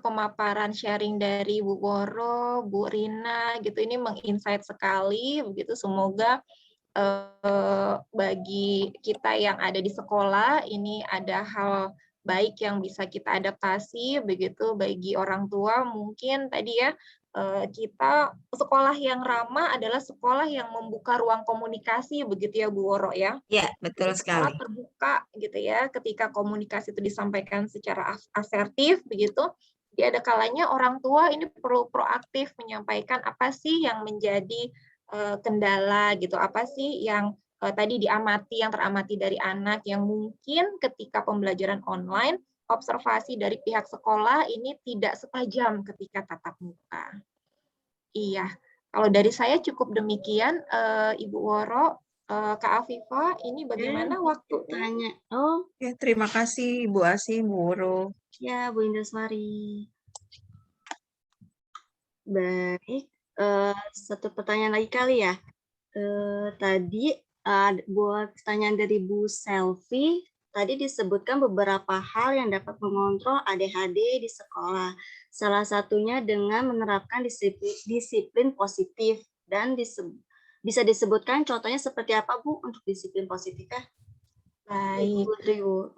pemaparan sharing dari Bu Woro, Bu Rina gitu, ini menginsight sekali begitu. Semoga bagi kita yang ada di sekolah ini ada hal baik yang bisa kita adaptasi begitu. Bagi orang tua mungkin tadi ya, kita sekolah yang ramah adalah sekolah yang membuka ruang komunikasi begitu ya Bu Woro ya. Ya, betul sekali. Sekolah terbuka gitu ya, ketika komunikasi itu disampaikan secara asertif begitu. Jadi ada kalanya orang tua ini perlu proaktif menyampaikan apa sih yang menjadi kendala gitu, apa sih yang tadi yang teramati dari anak yang mungkin ketika pembelajaran online observasi dari pihak sekolah ini tidak setajam ketika tatap muka. Iya, kalau dari saya cukup demikian, Ibu Woro, Kak Afifah, ini bagaimana waktunya? Oh, ya, terima kasih Bu Asih, Bu Woro. Ya, Bu Indreswari. Baik, satu pertanyaan lagi kali ya. Tadi buat pertanyaan dari Bu Selvi, tadi disebutkan beberapa hal yang dapat mengontrol ADHD di sekolah. Salah satunya dengan menerapkan disiplin positif dan bisa disebutkan contohnya seperti apa, Bu, untuk disiplin positifnya? Baik. Ibu Triwo.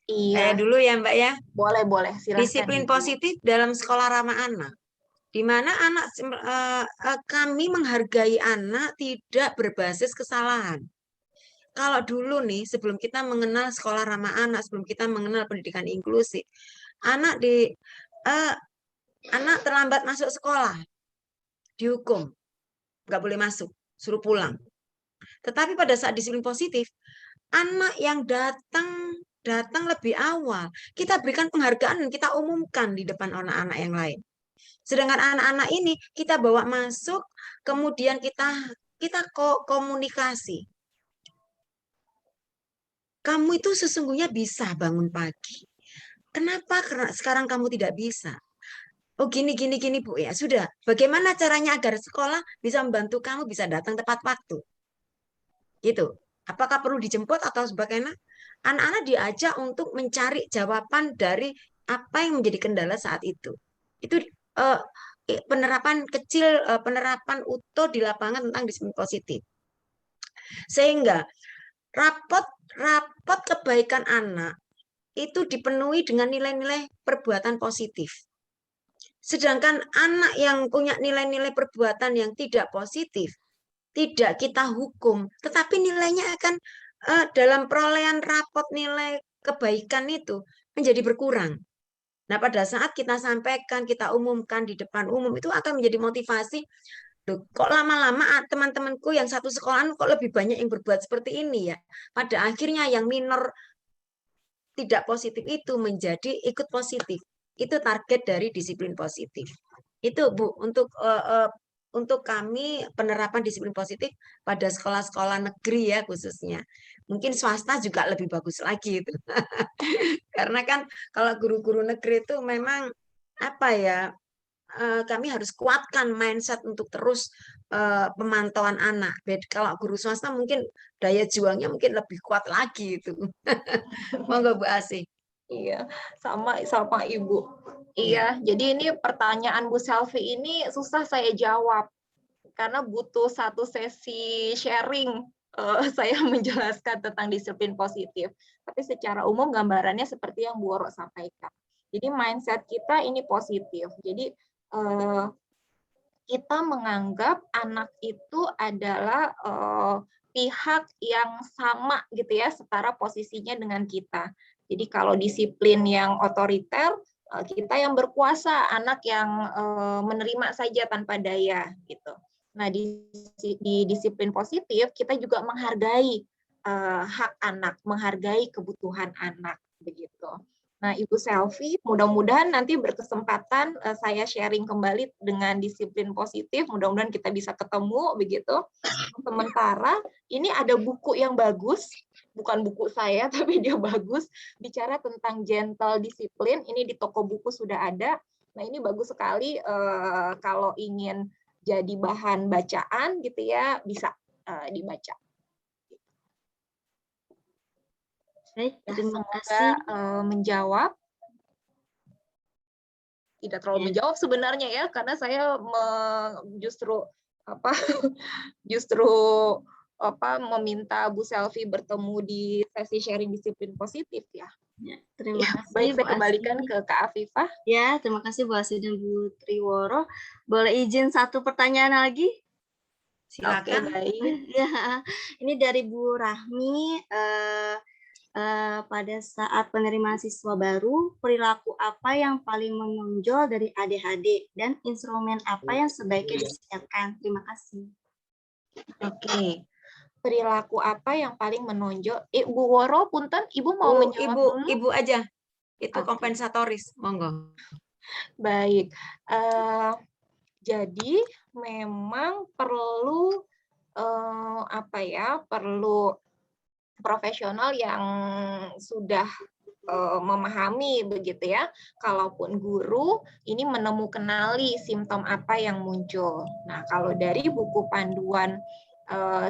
Iya, Saya dulu ya Mbak ya. boleh, silahkan. Disiplin Ibu. positif dalam sekolah ramah anak. Di mana kami menghargai anak tidak berbasis kesalahan. Kalau dulu nih, sebelum kita mengenal sekolah ramah anak, sebelum kita mengenal pendidikan inklusif, anak terlambat masuk sekolah, dihukum, nggak boleh masuk, suruh pulang. Tetapi pada saat disiplin positif, anak yang datang lebih awal, kita berikan penghargaan, kita umumkan di depan anak-anak yang lain. Sedangkan anak-anak ini kita bawa masuk, kemudian kita komunikasi. Kamu itu sesungguhnya bisa bangun pagi. Kenapa sekarang kamu tidak bisa? Oh gini Bu ya. Sudah. Bagaimana caranya agar sekolah bisa membantu kamu bisa datang tepat waktu? Gitu. Apakah perlu dijemput atau sebagainya? Anak-anak diajak untuk mencari jawaban dari apa yang menjadi kendala saat itu. Itu penerapan kecil, penerapan utuh di lapangan tentang disiplin positif. Sehingga rapot kebaikan anak itu dipenuhi dengan nilai-nilai perbuatan positif. Sedangkan anak yang punya nilai-nilai perbuatan yang tidak positif, tidak kita hukum, tetapi nilainya akan dalam perolehan rapot nilai kebaikan itu menjadi berkurang. Nah, pada saat kita sampaikan, kita umumkan di depan umum, itu akan menjadi motivasi. Loh, kok lama-lama teman-temanku yang satu sekolahan kok lebih banyak yang berbuat seperti ini ya. Pada akhirnya yang minor tidak positif itu menjadi ikut positif. Itu target dari disiplin positif. Itu Bu, untuk kami penerapan disiplin positif pada sekolah-sekolah negeri ya khususnya. Mungkin swasta juga lebih bagus lagi itu. Karena kan kalau guru-guru negeri itu memang apa ya, kami harus kuatkan mindset untuk terus pemantauan anak. Kalau guru swasta mungkin daya juangnya mungkin lebih kuat lagi itu. Monggo Bu Asih. Iya, sama Ibu. Iya, jadi ini pertanyaan Bu Selvi ini susah saya jawab karena butuh satu sesi sharing saya menjelaskan tentang disiplin positif. Tapi secara umum gambarannya seperti yang Bu Oro sampaikan. Jadi mindset kita ini positif. Jadi kita menganggap anak itu adalah pihak yang sama gitu ya, setara posisinya dengan kita. Jadi kalau disiplin yang otoriter, kita yang berkuasa, anak yang menerima saja tanpa daya gitu. Nah, di disiplin positif kita juga menghargai hak anak, menghargai kebutuhan anak begitu. Nah, Ibu Selvi, mudah-mudahan nanti berkesempatan saya sharing kembali dengan disiplin positif, mudah-mudahan kita bisa ketemu begitu. Sementara ini ada buku yang bagus, bukan buku saya tapi dia bagus, bicara tentang gentle disiplin, ini di toko buku sudah ada. Nah, ini bagus sekali kalau ingin jadi bahan bacaan gitu ya, bisa dibaca. Baik, terima Semoga kasih. menjawab. Tidak terlalu menjawab sebenarnya ya, karena saya justru meminta Bu Selvi bertemu di sesi sharing disiplin positif ya. Ya, terima kasih. Baik, saya Bu kembalikan Asih. ke Kak Afifah. Ya, terima kasih Bu Asih dan Bu Triworo. Boleh izin satu pertanyaan lagi? Silakan. Oke, baik. Ya, ini dari Bu Rahmi. Pada saat penerimaan siswa baru, perilaku apa yang paling menonjol dari ADHD dan instrumen apa yang sebaiknya disiapkan? Terima kasih. Oke. Perilaku apa yang paling menonjol? Ibu Woro, punten, Ibu mau menjawab dulu? Ibu aja. Itu Oke. kompensatoris, monggo. Baik. Jadi memang perlu perlu profesional yang sudah memahami begitu ya. Kalaupun guru ini kenali simptom apa yang muncul. Nah, kalau dari buku panduan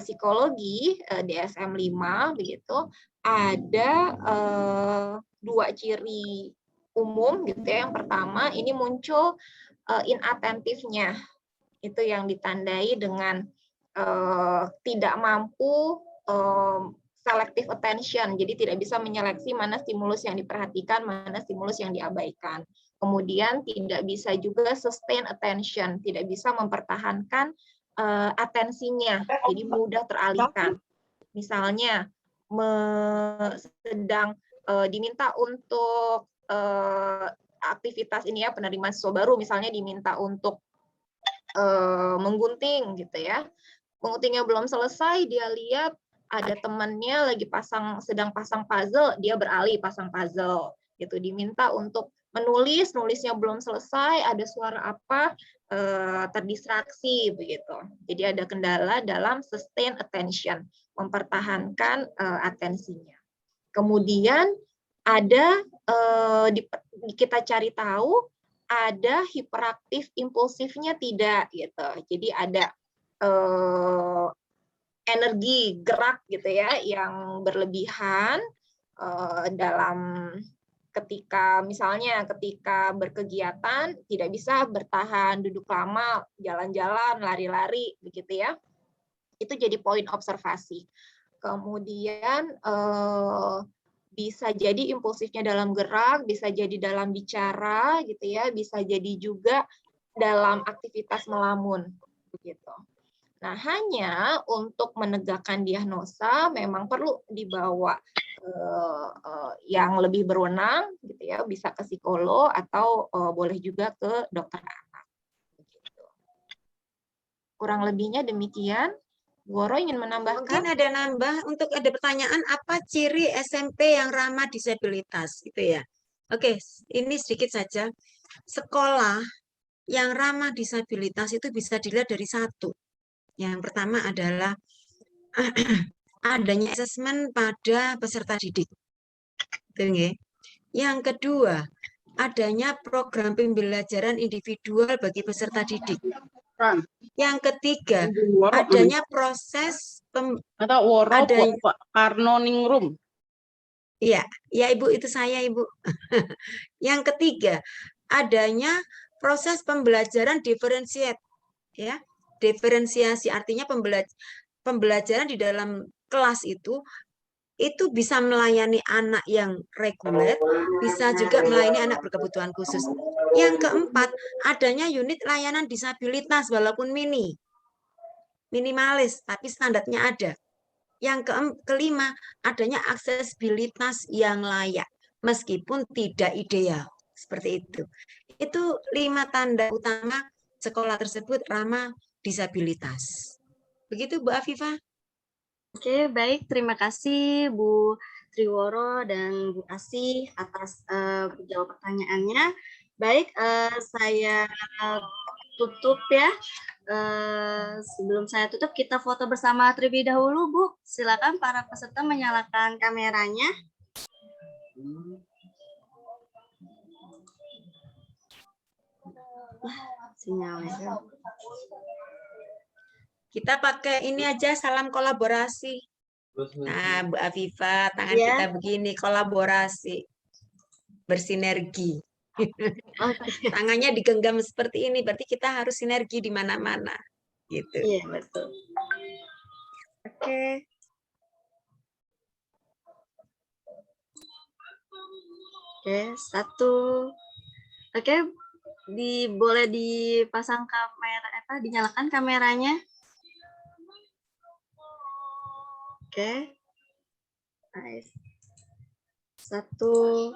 psikologi DSM-5 begitu, ada dua ciri umum gitu ya. Yang pertama ini muncul inatentifnya, itu yang ditandai dengan tidak mampu selective attention, jadi tidak bisa menyeleksi mana stimulus yang diperhatikan, mana stimulus yang diabaikan. Kemudian tidak bisa juga sustain attention, tidak bisa mempertahankan atensinya, jadi mudah teralihkan. Misalnya sedang diminta untuk aktivitas ini ya, penerimaan siswa baru misalnya diminta untuk menggunting gitu ya. Mengguntingnya belum selesai, dia lihat ada temannya lagi sedang pasang puzzle, dia beralih pasang puzzle gitu. Diminta untuk nulisnya belum selesai, ada suara apa, terdistraksi begitu. Jadi ada kendala dalam sustain attention, mempertahankan atensinya. Kemudian ada kita cari tahu ada hiperaktif impulsifnya tidak gitu. Jadi ada energi gerak gitu ya yang berlebihan dalam misalnya ketika berkegiatan tidak bisa bertahan duduk lama, jalan-jalan, lari-lari begitu ya. Itu jadi poin observasi. Kemudian bisa jadi impulsifnya dalam gerak, bisa jadi dalam bicara gitu ya, bisa jadi juga dalam aktivitas melamun begitu. Nah, hanya untuk menegakkan diagnosa memang perlu dibawa yang lebih berwenang gitu ya, bisa ke psikolog atau boleh juga ke dokter anak. Begitu. Kurang lebihnya demikian. Goro ingin menambahkan? Mungkin ada nambah untuk ada pertanyaan apa ciri SMP yang ramah disabilitas itu ya. Oke, ini sedikit saja. Sekolah yang ramah disabilitas itu bisa dilihat dari satu. Yang pertama adalah adanya asesmen pada peserta didik. Yang kedua, adanya program pembelajaran individual bagi peserta didik. Yang ketiga, adanya proses Karnoningrum. Iya, ya Ibu, itu saya Ibu. Yang ketiga, adanya proses pembelajaran diferensiat, ya. Diferensiasi artinya pembelajaran di dalam kelas itu bisa melayani anak yang reguler, bisa juga melayani anak berkebutuhan khusus. Yang keempat, adanya unit layanan disabilitas walaupun minimalis, tapi standarnya ada. Yang kelima, adanya aksesibilitas yang layak, meskipun tidak ideal. Seperti itu. Itu 5 tanda utama sekolah tersebut ramah disabilitas. Begitu Bu Afifah. Oke, baik. Terima kasih Bu Triworo dan Bu Asih atas menjawab pertanyaannya. Baik, saya tutup ya. Sebelum saya tutup, kita foto bersama terlebih dahulu, Bu. Silakan para peserta menyalakan kameranya. Sinyalnya. Kita pakai ini aja, salam kolaborasi. Nah, Bu Afifah, tangan kita begini, kolaborasi. Bersinergi. Tangannya digenggam seperti ini, berarti kita harus sinergi di mana-mana. Gitu. Iya, betul. Oke. Oke, satu. Oke, boleh dipasang kamera, dinyalakan kameranya. Oke. Nice. 1, 2,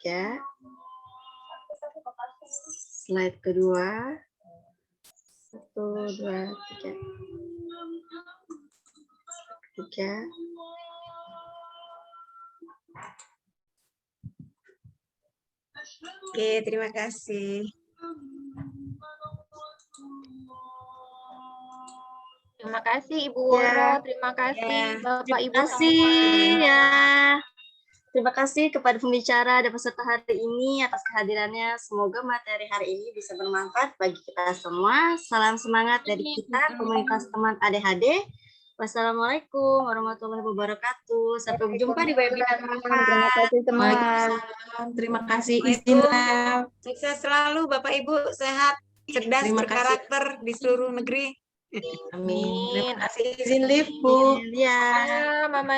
3. Slide kedua. 1, 2, 3. 3. Oke, terima kasih. Terima kasih Ibu Woro, terima kasih Bapak Ibu semua. Ya. Terima kasih kepada pembicara dan peserta hari ini atas kehadirannya. Semoga materi hari ini bisa bermanfaat bagi kita semua. Salam semangat dari kita, komunitas teman ADHD. Wassalamualaikum warahmatullahi wabarakatuh. Sampai jumpa di webinar Terima berikutnya. kasih semua. Waalaikumsalam. Terima kasih. Izinlah. Sukses selalu Bapak Ibu, sehat, cerdas, Terima kasih. berkarakter di seluruh negeri. Amin. Terima Amin. kasih. Izin live, Bu. Ya. Ya, Mama